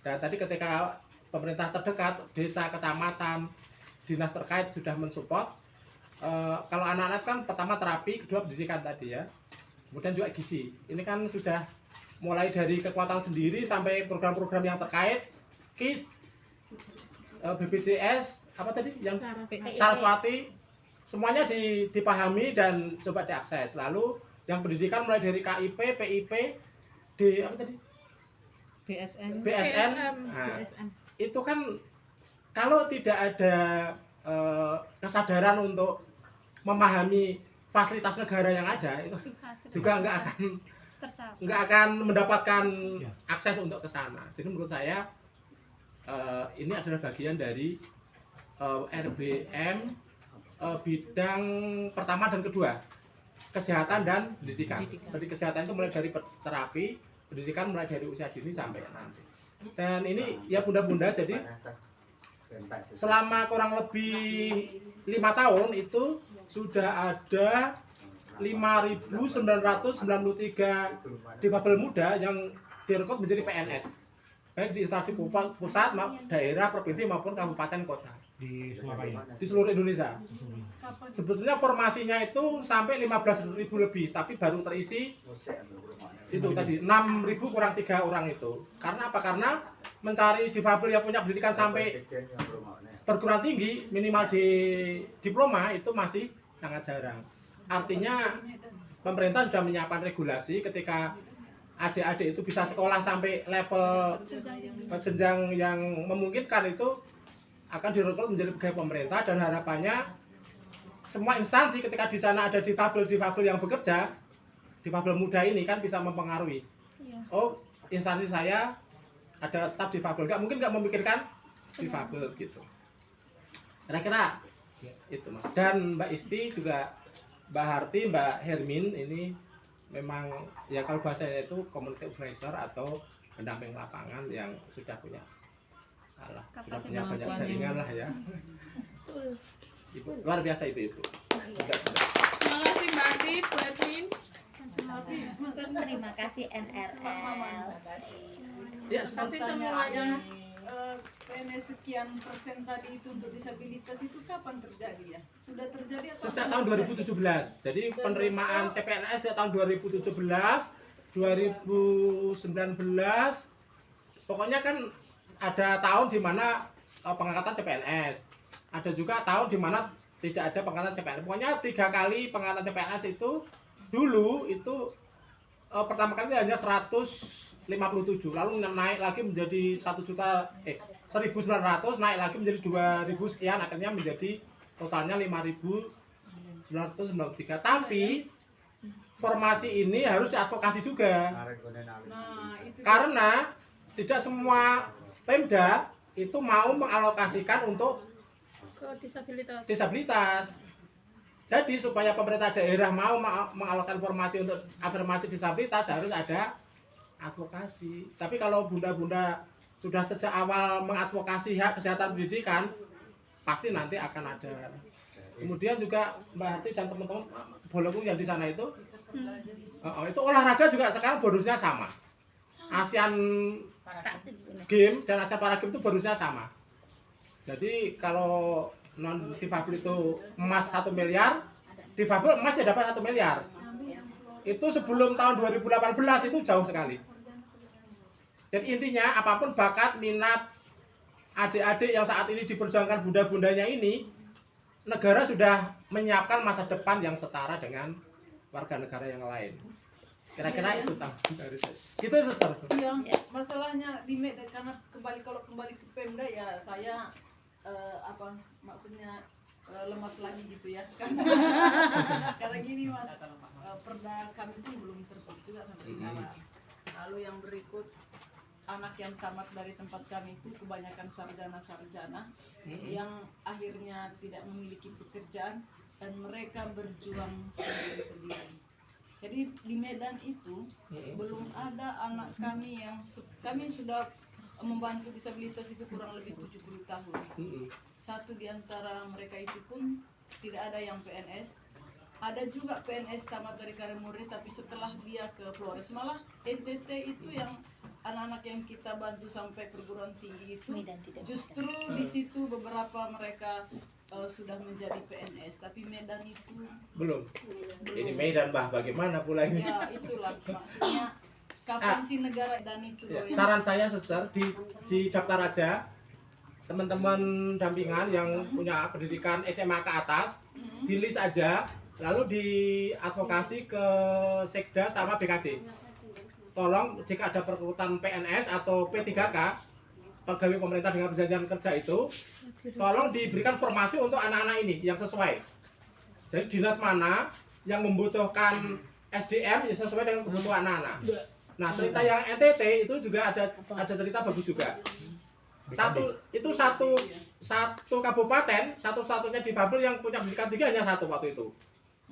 Dan tadi ketika pemerintah terdekat, desa, kecamatan, dinas terkait sudah mensupport. Kalau anak-anak kan pertama terapi, kedua pendidikan tadi ya. Kemudian juga gizi. Ini kan sudah mulai dari kekuatan sendiri sampai program-program yang terkait, KIS, BPJS, apa tadi yang Saraswati, semuanya dipahami dan coba diakses. Lalu yang pendidikan mulai dari KIP, PIP, apa tadi? BSN. Nah, itu kan kalau tidak ada kesadaran untuk memahami fasilitas negara yang ada, itu juga nggak akan mendapatkan akses untuk ke sana. Jadi menurut saya ini adalah bagian dari RBM bidang pertama dan kedua, kesehatan dan pendidikan. Jadi kesehatan itu mulai dari terapi, pendidikan mulai dari usia dini sampai nanti. Dan ini ya bunda-bunda, jadi selama kurang lebih 5 tahun itu sudah ada 5.993 difabel muda yang direkrut menjadi PNS, baik di instansi pusat, daerah, provinsi maupun kabupaten kota di seluruh Indonesia. Sebetulnya formasinya itu sampai 15.000 lebih, tapi baru terisi itu tadi 6.000 kurang 3 orang itu. Karena apa? Karena mencari difabel yang punya pendidikan sampai perguruan tinggi minimal di diploma itu masih sangat jarang. Artinya pemerintah sudah menyiapkan regulasi ketika adik-adik itu bisa sekolah sampai level jenjang yang memungkinkan, itu akan direkrut menjadi pegawai pemerintah, dan harapannya semua instansi ketika di sana ada difabel yang bekerja, difabel muda ini kan bisa mempengaruhi. Oh, instansi saya ada staf difabel, mungkin nggak memikirkan difabel gitu. Kira-kira itu Mas. Dan Mbak Isti juga, Mbak Harti, Mbak Hermin ini memang ya kalau bahasanya itu community organizer atau pendamping lapangan yang sudah punya banyak jaringan lah ya. Ibu luar biasa Ibu. Terima kasih Mbak Ati, Bu Edwin. Terima kasih NRL. Ya, kasih semuanya. PNS sekian persen tadi itu untuk disabilitas itu kapan terjadi ya? Sudah terjadi atau sejak tahun 2017. Jadi penerimaan CPNS ya tahun 2017, 2019. Pokoknya kan ada tahun di mana pengangkatan CPNS. Ada juga tahun di mana tidak ada pengangkatan CPNS. Pokoknya 3 kali pengangkatan CPNS itu dulu itu pertama kali hanya 157, lalu naik lagi menjadi 1.900, naik lagi menjadi 2.000 sekian, akhirnya menjadi totalnya 5.993. Tapi formasi ini harus diadvokasi juga. Karena tidak semua Pemda itu mau mengalokasikan untuk ke disabilitas. Jadi supaya pemerintah daerah mau mengalokasikan formasi untuk afirmasi disabilitas harus ada advokasi. Tapi kalau bunda-bunda sudah sejak awal mengadvokasi hak kesehatan pendidikan, pasti nanti akan ada. Kemudian juga Mbak Hati dan teman-teman bolongku yang di sana itu olahraga juga sekarang bonusnya sama. Asian Game dan Asian Para Games itu bonusnya sama. Jadi kalau non difabel itu emas 1 miliar, difabel emas ya dapat 1 miliar. Itu sebelum tahun 2018 itu jauh sekali. Jadi intinya apapun bakat, minat adik-adik yang saat ini diperjuangkan bunda-bundanya ini, negara sudah menyiapkan masa depan yang setara dengan warga negara yang lain. Kira-kira itu dari saya. Itu Suster. Iya, masalahnya di Medan karena kalau kembali ke Pemda ya saya maksudnya lemas lagi gitu ya. Karena gini Mas, perda kami pun belum terbit juga sampai sekarang. Lalu yang berikut anak yang tamat dari tempat kami itu kebanyakan sarjana-sarjana yang akhirnya tidak memiliki pekerjaan dan mereka berjuang sendiri-sendiri. Jadi di Medan itu belum ada anak kami yang kami sudah membantu disabilitas itu kurang lebih 70 tahun. Satu di antara mereka itu pun tidak ada yang PNS. Ada juga PNS tamat dari Karya Murni, tapi setelah dia ke Flores, malah NTT itu yang anak-anak yang kita bantu sampai perguruan tinggi itu justru di situ beberapa mereka sudah menjadi PNS, tapi Medan itu belum. Ini Medan bagaimana pula ini? Ya itulah maksudnya kapan sih negara dan itu. Saran saya Suster di daftar aja teman-teman dampingan yang punya pendidikan SMA ke atas, di list aja, lalu diadvokasi ke Sekda sama BKD. tolong jika ada perekrutan PNS atau P3K, pegawai pemerintah dengan perjanjian kerja itu, tolong diberikan formasi untuk anak-anak ini yang sesuai. Jadi dinas mana yang membutuhkan SDM ya sesuai dengan kebutuhan anak-anak. Nah, cerita yang NTT itu juga ada cerita bagus juga. Satu kabupaten, satu-satunya di Babel yang punya pendidikan tinggi hanya satu waktu itu.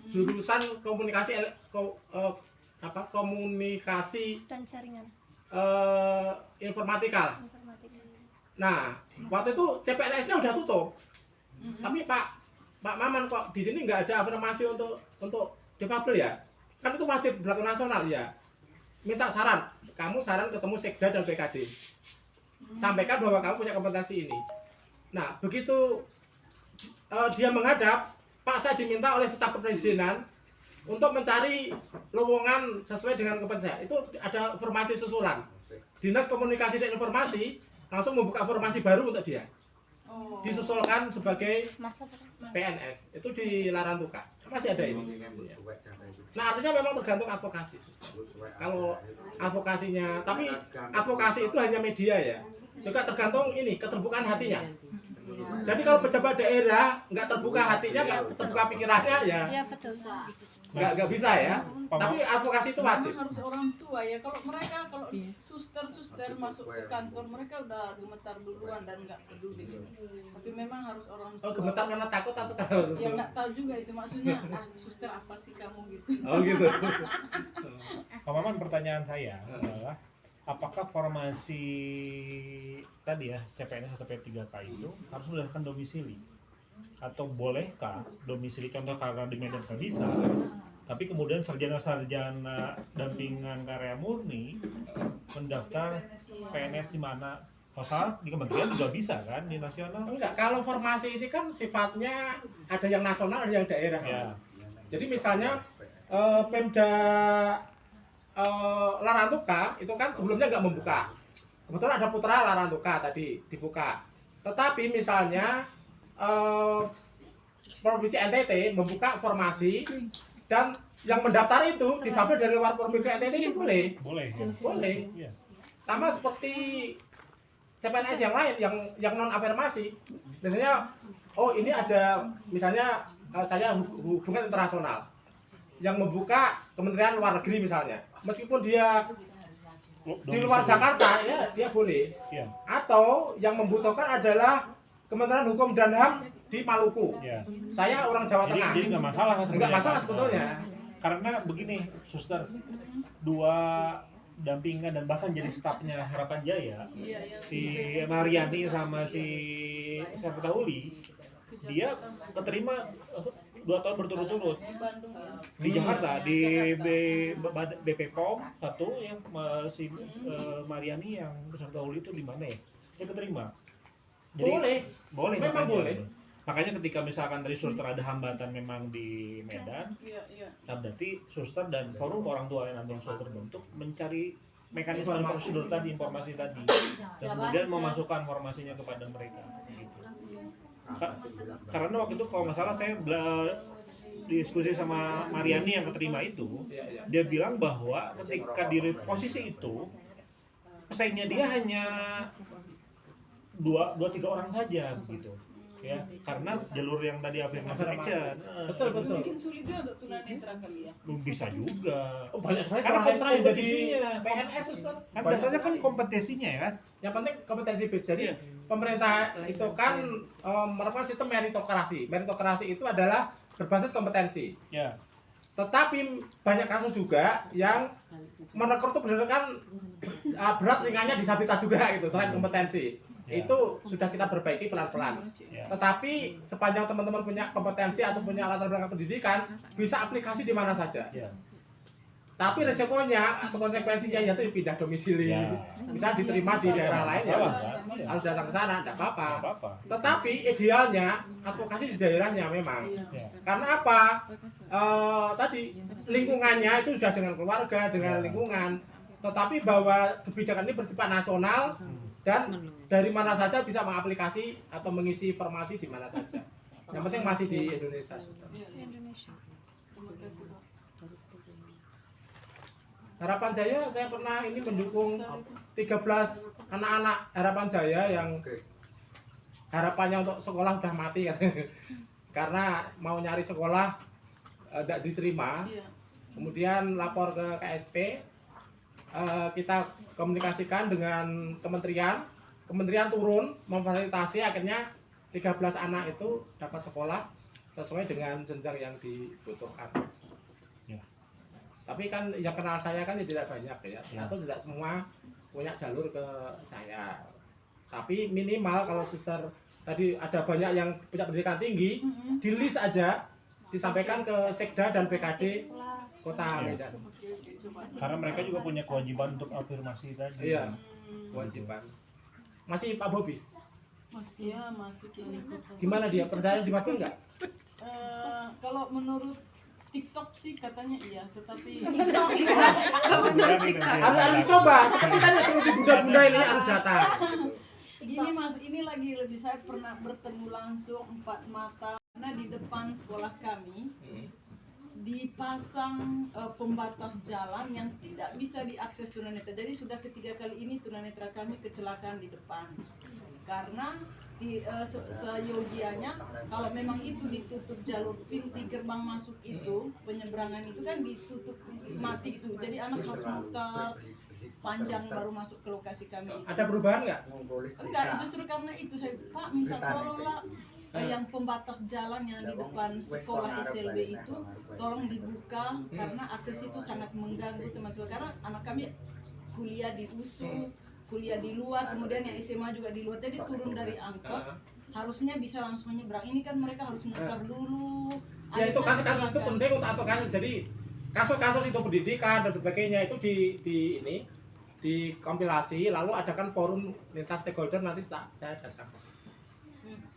Jurusan komunikasi komunikasi dan jaringan informatika. Nah, waktu itu CPNS-nya udah tutup. Tapi Pak Maman kok di sini nggak ada afirmasi untuk difabel ya? Kan itu wajib berlaku nasional ya. Minta saran, kamu saran ketemu Sekda dan BKD. Sampaikan bahwa kamu punya kompetensi ini. Nah, begitu dia menghadap, Pak saya diminta oleh staf kepresidenan untuk mencari lowongan sesuai dengan kompetensi. Itu ada formasi susulan. Dinas Komunikasi dan Informasi langsung membuka formasi baru untuk dia. Disusulkan sebagai PNS. Itu di Larantuka. Masih ada ini. Nah, artinya memang tergantung advokasi. Kalau advokasinya, tapi advokasi itu hanya media ya. Juga tergantung ini keterbukaan hatinya. Jadi kalau pejabat daerah nggak terbuka hatinya, nggak terbuka pikirannya ya. Iya betul. Nggak bisa ya. Tapi advokasi itu wajib. Memang harus orang tua ya. Kalau suster masuk ke kantor mereka udah gemetar duluan dan nggak peduli. Tapi memang harus orang tua. Oh, gemetar karena takut atau karena? Ya nggak tahu juga itu maksudnya. Suster apa sih kamu gitu? Oh gitu. Pak Maman, pertanyaan saya adalah apakah formasi tadi ya CPNS atau P3K itu harus menggunakan domisili? Atau bolehkah domisili, contoh karena di Medan nggak bisa, tapi kemudian sarjana-sarjana dampingan karya murni mendaftar PNS di mana? Kalau salah di kementerian juga bisa kan, di nasional? Enggak, kalau formasi ini kan sifatnya ada yang nasional, ada yang daerah. Ya. Jadi misalnya Pemda Larantuka itu kan sebelumnya nggak membuka. Kebetulan ada putra Larantuka tadi dibuka. Tetapi misalnya Provinsi NTT membuka formasi dan yang mendaftar itu difabel dari luar Provinsi NTT itu boleh. Boleh. Sama seperti CPNS yang lain yang non afirmasi. Biasanya ini ada misalnya saya hubungan internasional yang membuka Kementerian Luar Negeri misalnya. Meskipun dia di luar Jakarta ya dia boleh. Atau yang membutuhkan adalah Kementerian Hukum dan HAM di Maluku. Saya orang Jawa Tengah. Jadi nggak masalah kan? Nggak masalah sebetulnya. Karena begini, suster, dua dampingan dan bahkan jadi stafnya Harapan Jaya, si Mariani sama si Serpetahuli, dia keterima 2 tahun berturut-turut di Jakarta di BPOM satu, yang si Mariani yang Serpetahuli itu di mana ya? Dia keterima. Jadi, boleh memang boleh. Makanya ketika misalkan dari suster ada hambatan memang di Medan, nah berarti suster dan forum orang tua yang nanti yang sudah terbentuk mencari mekanisme prosedur tadi, informasi tadi, dan kemudian memasukkan informasinya kepada mereka. Gitu. Karena waktu itu kalau nggak salah saya diskusi sama Mariani yang keterima itu, dia bilang bahwa ketika di posisi itu pesaingnya dia hanya 2-3 orang saja gitu ya, karena jalur yang tadi afirmasi action. Betul. Mungkin sulit juga untuk tunanetra kali ya. Bisa juga. Banyak sekali karena tunanetra yang jadi PNS PNS Ustaz. Kan biasanya kan kompetensinya ya. Yang penting kompetensi bis. Jadi pemerintah itu kan merupakan sistem meritokrasi. Meritokrasi itu adalah berbasis kompetensi. Ya. Tetapi banyak kasus juga yang merekrut itu berdasarkan berat ringannya disabilitas juga gitu, selain kompetensi. Itu sudah kita perbaiki pelan-pelan. Tetapi sepanjang teman-teman punya kompetensi atau punya latar belakang pendidikan, bisa aplikasi di mana saja. Tapi resikonya atau konsekuensinya yaitu pindah domisili. Bisa diterima di daerah lain ya harus datang ke sana, tidak apa-apa. Tetapi idealnya advokasi di daerahnya memang. Karena apa? Tadi lingkungannya itu sudah dengan keluarga, dengan lingkungan. Tetapi bahwa kebijakan ini bersifat nasional dan dari mana saja bisa mengaplikasi atau mengisi informasi di mana saja. Yang penting masih di Indonesia. Harapan Jaya saya pernah ini mendukung 13 anak-anak Harapan Jaya yang harapannya untuk sekolah udah mati kan. Karena mau nyari sekolah tidak diterima. Kemudian lapor ke KSP, kita komunikasikan dengan kementerian turun memfasilitasi, akhirnya 13 anak itu dapat sekolah sesuai dengan jenjang yang dibutuhkan. Ya. Tapi kan yang kenal saya kan tidak banyak ya, atau tidak semua punya jalur ke saya. Tapi minimal kalau suster tadi ada banyak yang punya pendidikan tinggi, di list aja disampaikan ke Sekda dan BKD Kota Medan. Karena mereka juga punya kewajiban untuk afirmasi tadi. Iya, kewajiban. Masih Pak Bobi? Masih kini. Gimana dia? Perdana di Papua enggak? Kalau menurut TikTok sih katanya iya, tetapi harus dicoba. Seperti tadi suruh di bunda-bunda ini harus datang. Gini Mas, ini lagi lebih saya pernah bertemu langsung 4 mata karena di depan sekolah kami dipasang pembatas jalan yang tidak bisa diakses tunanetra. Jadi sudah ketiga kali ini tunanetra kami kecelakaan di depan. Karena seyogianya kalau memang itu ditutup jalur pintu gerbang masuk itu, penyeberangan itu kan ditutup mati itu. Jadi anak harus mutar panjang baru masuk ke lokasi kami. Ada perubahan nggak? Enggak, justru karena itu saya Pak minta tolonglah yang pembatas jalan yang di depan sekolah SLB itu tolong dibuka karena akses itu sangat mengganggu teman-teman, karena anak kami kuliah di USU, kuliah di luar, kemudian yang SMA juga di luar, jadi turun dari angkot harusnya bisa langsung nyebrang. Ini kan mereka harus muter dulu. Ya itu kasus-kasus itu penting untuk advokasi. Jadi kasus-kasus itu pendidikan dan sebagainya itu dikompilasi, lalu adakan forum lintas stakeholder, nanti saya datang.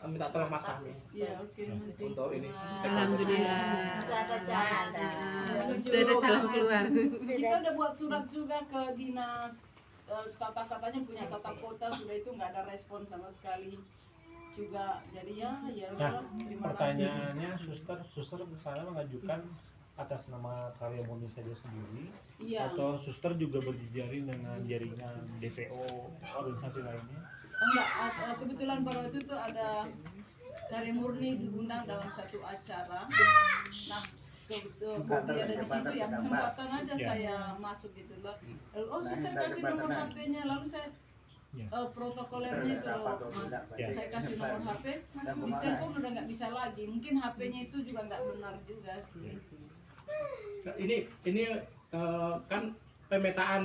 Minta tolong Mas Fahmi. Iya, oke. Untuk ini. Alhamdulillah. Sudah ada jalan. Sudah ada jalan keluar. Kita udah buat surat juga ke dinas katanya punya tata kota, sudah itu nggak ada respon sama sekali juga. Jadi ya Nah, terima pertanyaannya suster misalnya mengajukan atas nama Karya Murni saja sendiri, Iya. atau suster juga berjejaring dengan jaringan DPO organisasi lainnya? Enggak, kebetulan pada waktu itu ada Karya Murni diundang dalam satu acara. Nah, Bobi ada di situ ya, kesempatan aja saya masuk gitu loh. Oh, suster kasih nomor HP-nya, lalu saya protokolernya itu loh Mas, saya kasih nomor HP, di telepon udah nggak bisa lagi, mungkin HP-nya itu juga nggak benar juga sih. Ini kan pemetaan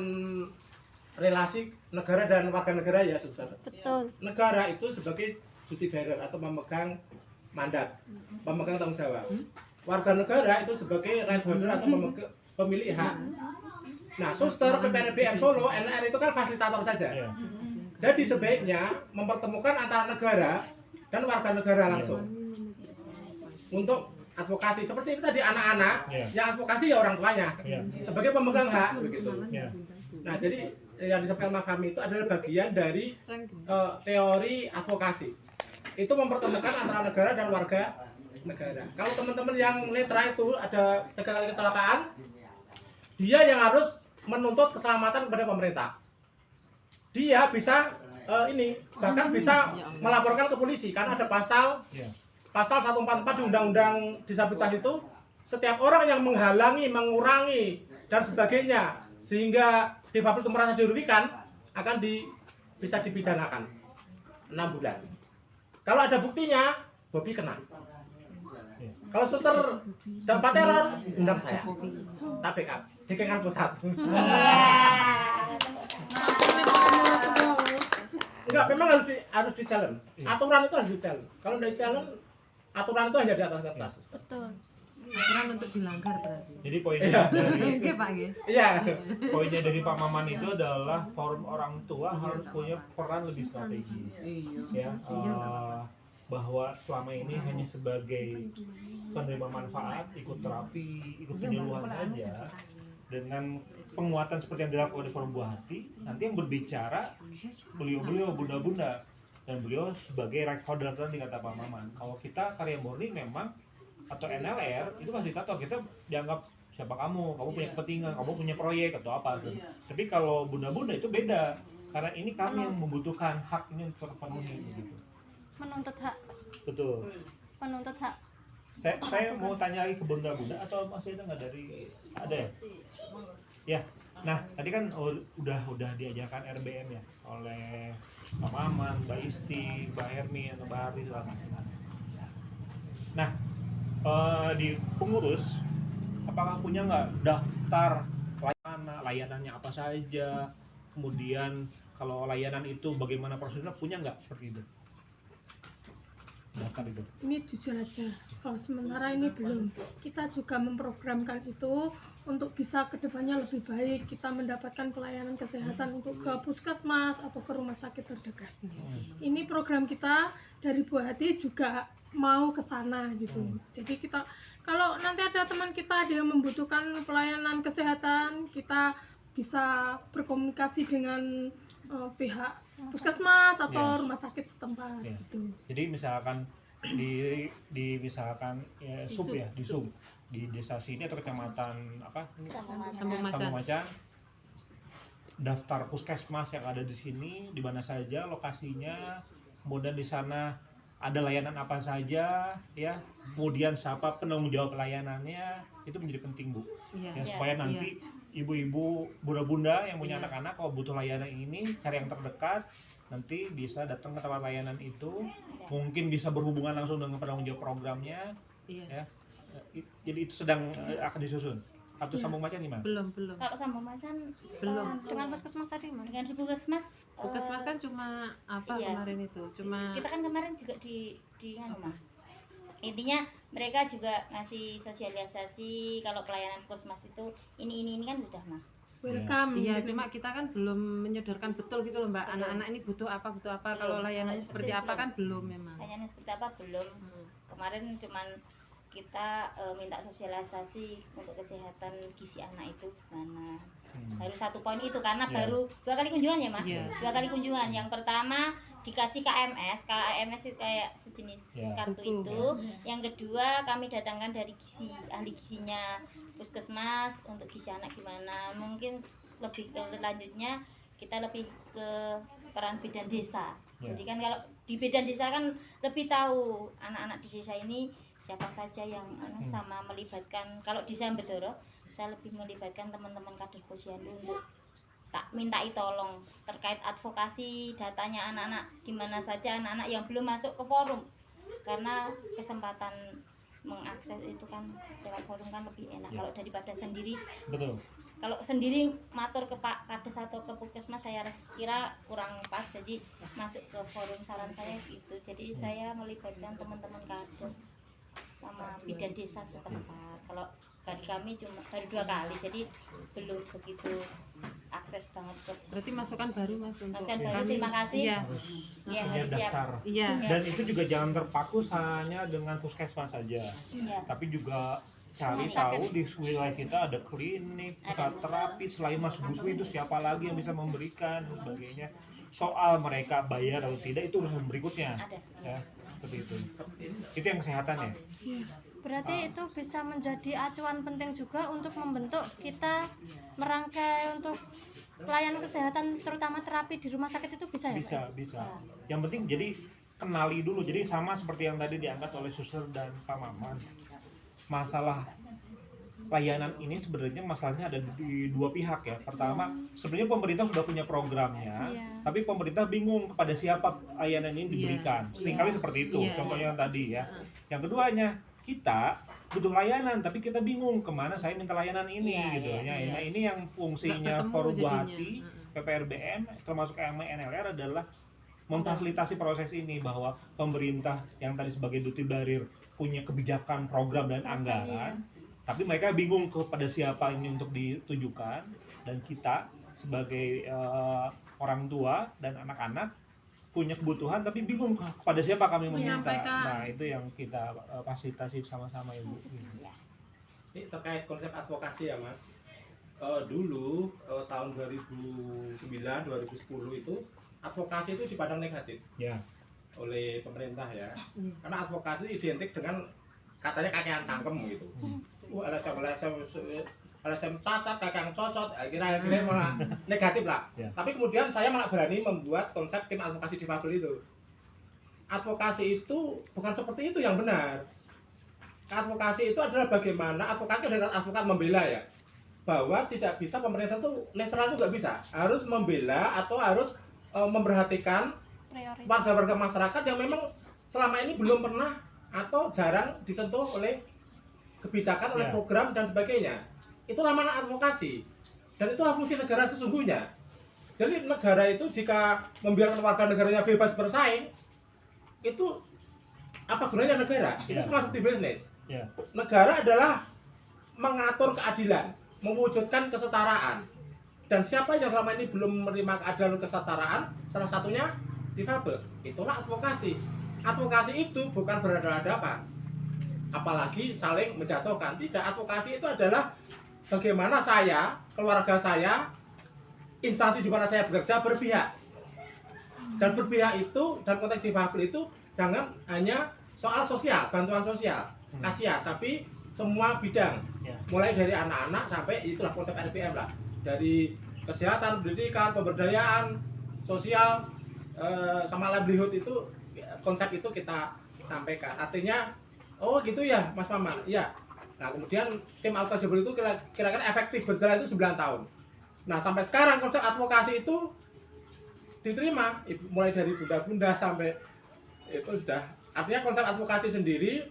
relasi negara dan warga negara ya, suster. Betul. Negara itu sebagai duty bearer atau pemegang mandat, pemegang tanggung jawab. Warga negara itu sebagai right holder atau pemilik hak. Nah, suster PPNBM Solo, NR itu kan fasilitator saja. Jadi sebaiknya mempertemukan antara negara dan warga negara langsung untuk advokasi. Seperti itu tadi, anak-anak yang advokasi ya orang tuanya sebagai pemegang hak begitu. Nah, jadi yang disampaikan Mas Fahmi itu adalah bagian dari teori advokasi. Itu mempertemukan antara negara dan warga negara. Kalau teman-teman yang netra itu ada 3 kali kecelakaan, dia yang harus menuntut keselamatan kepada pemerintah. Dia bisa bahkan bisa melaporkan ke polisi karena ada pasal 144 di Undang-Undang Disabilitas itu, setiap orang yang menghalangi, mengurangi dan sebagainya sehingga difabel itu merasa dirugikan akan bisa dipidanakan 6 bulan. Kalau ada buktinya, Bobi kena. Kalau suster dapat teror, undang saya, tak backup, dekengan pusat. Enggak, memang harus di challenge. Aturan itu harus di challenge. Kalau tidak di challenge, aturan itu hanya di atas kertas. Betul. Aturan untuk dilanggar berarti. Jadi poinnya dari poinnya dari Pak Maman itu adalah forum orang tua harus punya peran lebih strategis. Ya, bahwa selama ini hanya sebagai penerima manfaat, ikut terapi, ikut penyuluhan saja, dengan penguatan seperti yang dilakukan di Forum Buah Hati, nanti yang berbicara beliau-beliau bunda-bunda, dan beliau sebagai right holder tadi kata Pak Maman. Kalau kita Karya Murni memang atau NLR itu fasilitator, kita dianggap siapa kamu punya kepentingan, kamu punya proyek atau apa tuh. Tapi kalau bunda-bunda itu beda, karena ini kami yang membutuhkan hak ini untuk terpenuhi gitu. Menuntut hak. Betul. Menuntut hak. Saya mau tanya lagi ke bunda-bunda atau masih ada nggak dari ada ya? Ya. Nah, tadi kan udah diajarkan RBM ya oleh Pak Maman, Mbak Isti, Mbak Hermi, atau Mbak Hari segala macam. Nah, di pengurus apakah punya nggak daftar layanannya apa saja, kemudian kalau layanan itu bagaimana prosedurnya, punya nggak seperti itu? Daftar itu. Ini jujur aja, kalau sementara ini belum. Kita juga memprogramkan itu untuk bisa kedepannya lebih baik, kita mendapatkan pelayanan kesehatan untuk ke puskesmas atau ke rumah sakit terdekat. Ini program kita dari Buah Hati juga mau ke sana gitu. Jadi kita, kalau nanti ada teman kita ada yang membutuhkan pelayanan kesehatan, kita bisa berkomunikasi dengan pihak puskesmas atau rumah sakit setempat gitu. Jadi misalkan di misalkan sub ya, di sub di desa sini atau kecamatan apa Sambung Macan, daftar puskesmas yang ada di sini di mana saja lokasinya, kemudian di sana ada layanan apa saja ya, kemudian siapa penanggung jawab pelayanannya, itu menjadi penting Bu. Supaya nanti ibu-ibu, bunda-bunda yang punya anak-anak kalau butuh layanan ini cari yang terdekat, nanti bisa datang ke tempat layanan itu, mungkin bisa berhubungan langsung dengan penanggung jawab programnya ya. Jadi itu sedang akan disusun. Atau Sambung Macan gimana? Belum. Kalau Sambung Macan Belum. Dengan puskesmas tadi, Mas. Dengan di puskesmas. Puskesmas kan cuma kemarin itu, cuma kita kan kemarin juga di rumah. Intinya mereka juga ngasih sosialisasi kalau pelayanan puskesmas itu ini kan udah mah. Welcome. Iya, cuma kita kan belum menyodorkan betul gitu loh Mbak. Anak-anak ini butuh apa. Kalau layanannya seperti apa kan belum memang. Layanannya seperti apa belum. Kemarin cuman kita minta sosialisasi untuk kesehatan gizi anak itu gimana. Baru 1 poin itu karena baru 2 kali kunjungan ya Mas. 2 kali kunjungan. Yang pertama dikasih KMS itu kayak sejenis kartu itu. Yang kedua kami datangkan dari ahli gizinya puskesmas untuk gizi anak gimana. Mungkin lebih ke lanjutnya kita lebih ke peran bidan desa. Jadi kan kalau di bidan desa kan lebih tahu anak-anak di desa ini siapa saja yang sama melibatkan. Kalau di saya Bedoro, saya lebih melibatkan teman-teman kader posyandu untuk tak mintai tolong terkait advokasi datanya anak-anak di mana saja anak-anak yang belum masuk ke forum, karena kesempatan mengakses itu kan lewat forum kan lebih enak kalau daripada sendiri. Betul. Kalau sendiri matur ke Pak Kades atau ke Puskesmas saya kira kurang pas, jadi masuk ke forum saran saya gitu. Jadi saya melibatkan teman-teman kader sama bidan desa setempat. Kalau dari kami cuma baru 2 kali, jadi belum begitu akses banget ke. Berarti masukan baru Mas untuk masukan baru, terima kasih. Iya, siap. Dan itu juga jangan terpaku hanya dengan puskesmas saja. Tapi juga cari tahu di wilayah kita ada klinik, pusat terapi, selain Mas Buswi itu siapa lagi yang bisa memberikan dan sebagainya. Soal mereka bayar atau tidak itu urusan berikutnya. Ya, seperti itu. Itu yang kesehatan ya. Berarti itu bisa menjadi acuan penting juga untuk membentuk kita merangkai untuk pelayanan kesehatan terutama terapi di rumah sakit itu bisa ya? Bisa. Yang penting jadi kenali dulu. Jadi sama seperti yang tadi diangkat oleh Suster dan Pak Maman. Masalah layanan ini sebenarnya masalahnya ada di 2 pihak ya. Pertama, sebenarnya pemerintah sudah punya programnya, tapi pemerintah bingung kepada siapa layanan ini diberikan. Seringkali seperti itu, contohnya yang tadi ya. Yang keduanya, kita butuh layanan, tapi kita bingung kemana saya minta layanan ini gitu ya. Nah ini yang fungsinya Forum Buah Hati, PPRBM, termasuk NLR adalah memfasilitasi proses ini, bahwa pemerintah yang tadi sebagai duty barir punya kebijakan, program dan anggaran, tapi mereka bingung kepada siapa ini untuk ditujukan, dan kita sebagai orang tua dan anak-anak punya kebutuhan tapi bingung kepada siapa kami meminta. Nah itu yang kita fasilitasi sama-sama Ibu. Ini terkait konsep advokasi ya Mas. Dulu tahun 2009-2010 itu advokasi itu dipandang negatif oleh pemerintah ya. Karena advokasi identik dengan katanya kakean cangkem gitu. LSM cacat, kakang cocot, akhirnya malah negatif lah. Tapi kemudian saya malah berani membuat konsep tim advokasi difabel itu. Advokasi itu bukan seperti itu yang benar. Advokasi itu adalah bagaimana advokasi adalah advokat membela ya, bahwa tidak bisa pemerintah itu netral itu nggak bisa, harus membela atau harus memperhatikan warga-warga masyarakat yang memang selama ini belum pernah atau jarang disentuh oleh kebijakan, oleh program dan sebagainya. Itulah mana advokasi, dan itulah fungsi negara sesungguhnya. Jadi negara itu jika membiarkan warga negaranya bebas bersaing, itu apa gunanya negara? Itu sama seperti bisnis. Negara adalah mengatur keadilan, mewujudkan kesetaraan. Dan siapa yang selama ini belum menerima keadilan dan kesetaraan, salah satunya difabel. Itulah advokasi. Advokasi itu bukan berhadapan-hadapan, apalagi saling menjatuhkan. Tidak, advokasi itu adalah bagaimana saya, keluarga saya, instansi di mana saya bekerja berpihak. Dan berpihak itu, dan konteks difabel itu jangan hanya soal sosial, bantuan sosial, kasihan, tapi semua bidang, mulai dari anak-anak sampai itulah konsep RPM lah, dari kesehatan, pendidikan, pemberdayaan sosial, sama livelihood itu konsep itu kita sampaikan. Artinya, oh gitu ya Mas Maman, iya. Nah kemudian tim advokasi itu kira-kira efektif berjalan itu 9 tahun. Nah sampai sekarang konsep advokasi itu diterima, mulai dari bunda-bunda sampai itu sudah. Artinya konsep advokasi sendiri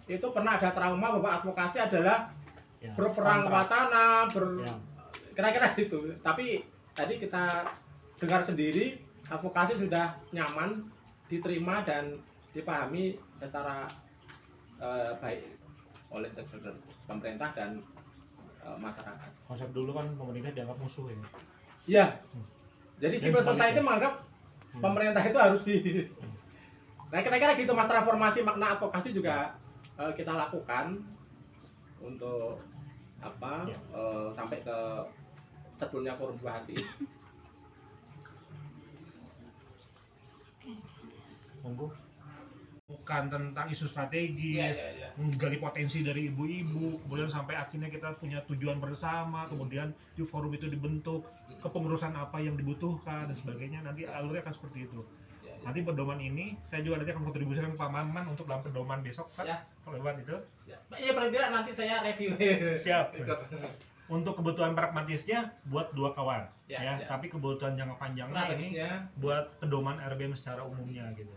itu pernah ada trauma bahwa advokasi adalah berperang wacana, kira-kira itu. Tapi tadi kita dengar sendiri, advokasi sudah nyaman, diterima dan dipahami secara baik oleh stakeholder pemerintah dan masyarakat. Konsep dulu kan pemerintah dianggap musuh ya. Iya. Jadi civil society menganggap pemerintah itu harus di. Nah kira-kira gitu Mas, transformasi makna advokasi juga kita lakukan untuk apa sampai ke terbunnya Forum Buah Hati. Monggo. Bukan tentang isu strategis, menggali potensi dari ibu-ibu, kemudian sampai akhirnya kita punya tujuan bersama, kemudian di forum itu dibentuk, kepengurusan apa yang dibutuhkan dan sebagainya. Nanti alurnya akan seperti itu. Nanti pedoman ini saya juga nanti akan kontribusikan ke Pak Maman untuk dalam pedoman besok kan? Kalau lewat itu. Iya paling tidak nanti saya review. Siap. Untuk kebutuhan pragmatisnya buat 2 kawan, tapi kebutuhan jangka panjangnya ini buat pedoman RBM secara umumnya gitu.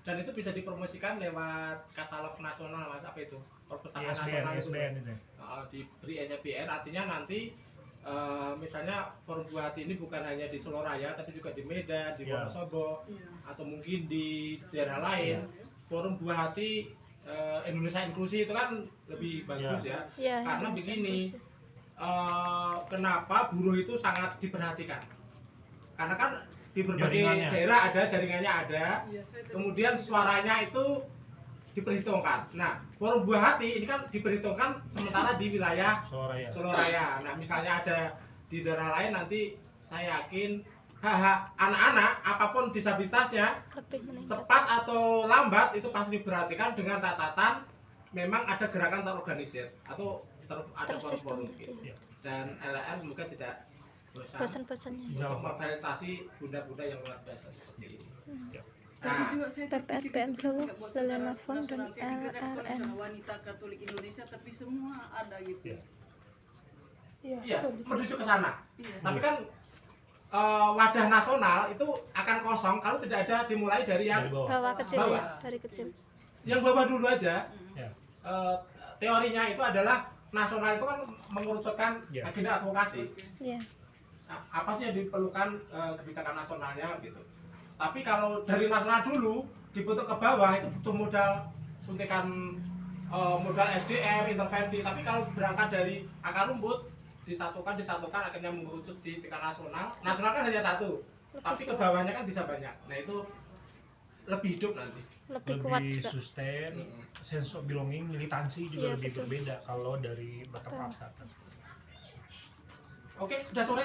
Dan itu bisa dipromosikan lewat katalog nasional Mas, apa itu? Perpustakaan nasional ISBN itu. Diberi ISBN, artinya nanti misalnya Forum Buah Hati ini bukan hanya di Solo Raya tapi juga di Medan, di Wonosobo, atau mungkin di daerah lain. Forum Buah Hati Indonesia Inklusi itu kan lebih bagus ya. Karena begini, kenapa buruh itu sangat diperhatikan? Karena kan di berbagai daerah ada, jaringannya ada, kemudian suaranya itu diperhitungkan. Nah, Forum Buah Hati ini kan diperhitungkan sementara di wilayah Solo Raya. Nah, misalnya ada di daerah lain, nanti saya yakin hak-hak anak-anak apapun disabilitasnya cepat atau lambat itu pasti diperhatikan dengan catatan memang ada gerakan terorganisir atau ada forum-forum gitu. Dan LR semoga tidak bosan-bosannya untuk memfasilitasi bunda-bunda yang luar biasa seperti ini. PPRBM Solo, Lelena Fon dan LRN. Wanita Katolik Indonesia, tapi semua ada gitu. Iya, menuju ke sana. Tapi kan wadah nasional itu akan kosong kalau tidak ada dimulai dari yang bawah kecil bawah. Ya, dari kecil. Yang bawah dulu aja. Teorinya itu adalah nasional itu kan mengerucutkan agenda advokasi. Apa sih yang diperlukan kebijakan nasionalnya gitu. Tapi kalau dari nasional dulu dibentuk ke bawah itu butuh modal suntikan, modal SDM, intervensi. Tapi kalau berangkat dari akar rumput disatukan akhirnya mengerucut di tingkat nasional. Nasional kan hanya satu, tapi ke bawahnya kan bisa banyak. Nah itu lebih hidup nanti. Lebih kuat juga. Sustain, sense of belonging, militansi juga lebih berbeda kalau dari bottom up startup. Oke, sudah sore.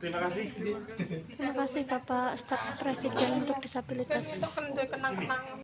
Terima kasih. Terima kasih Bapak Staf Presiden untuk Disabilitas.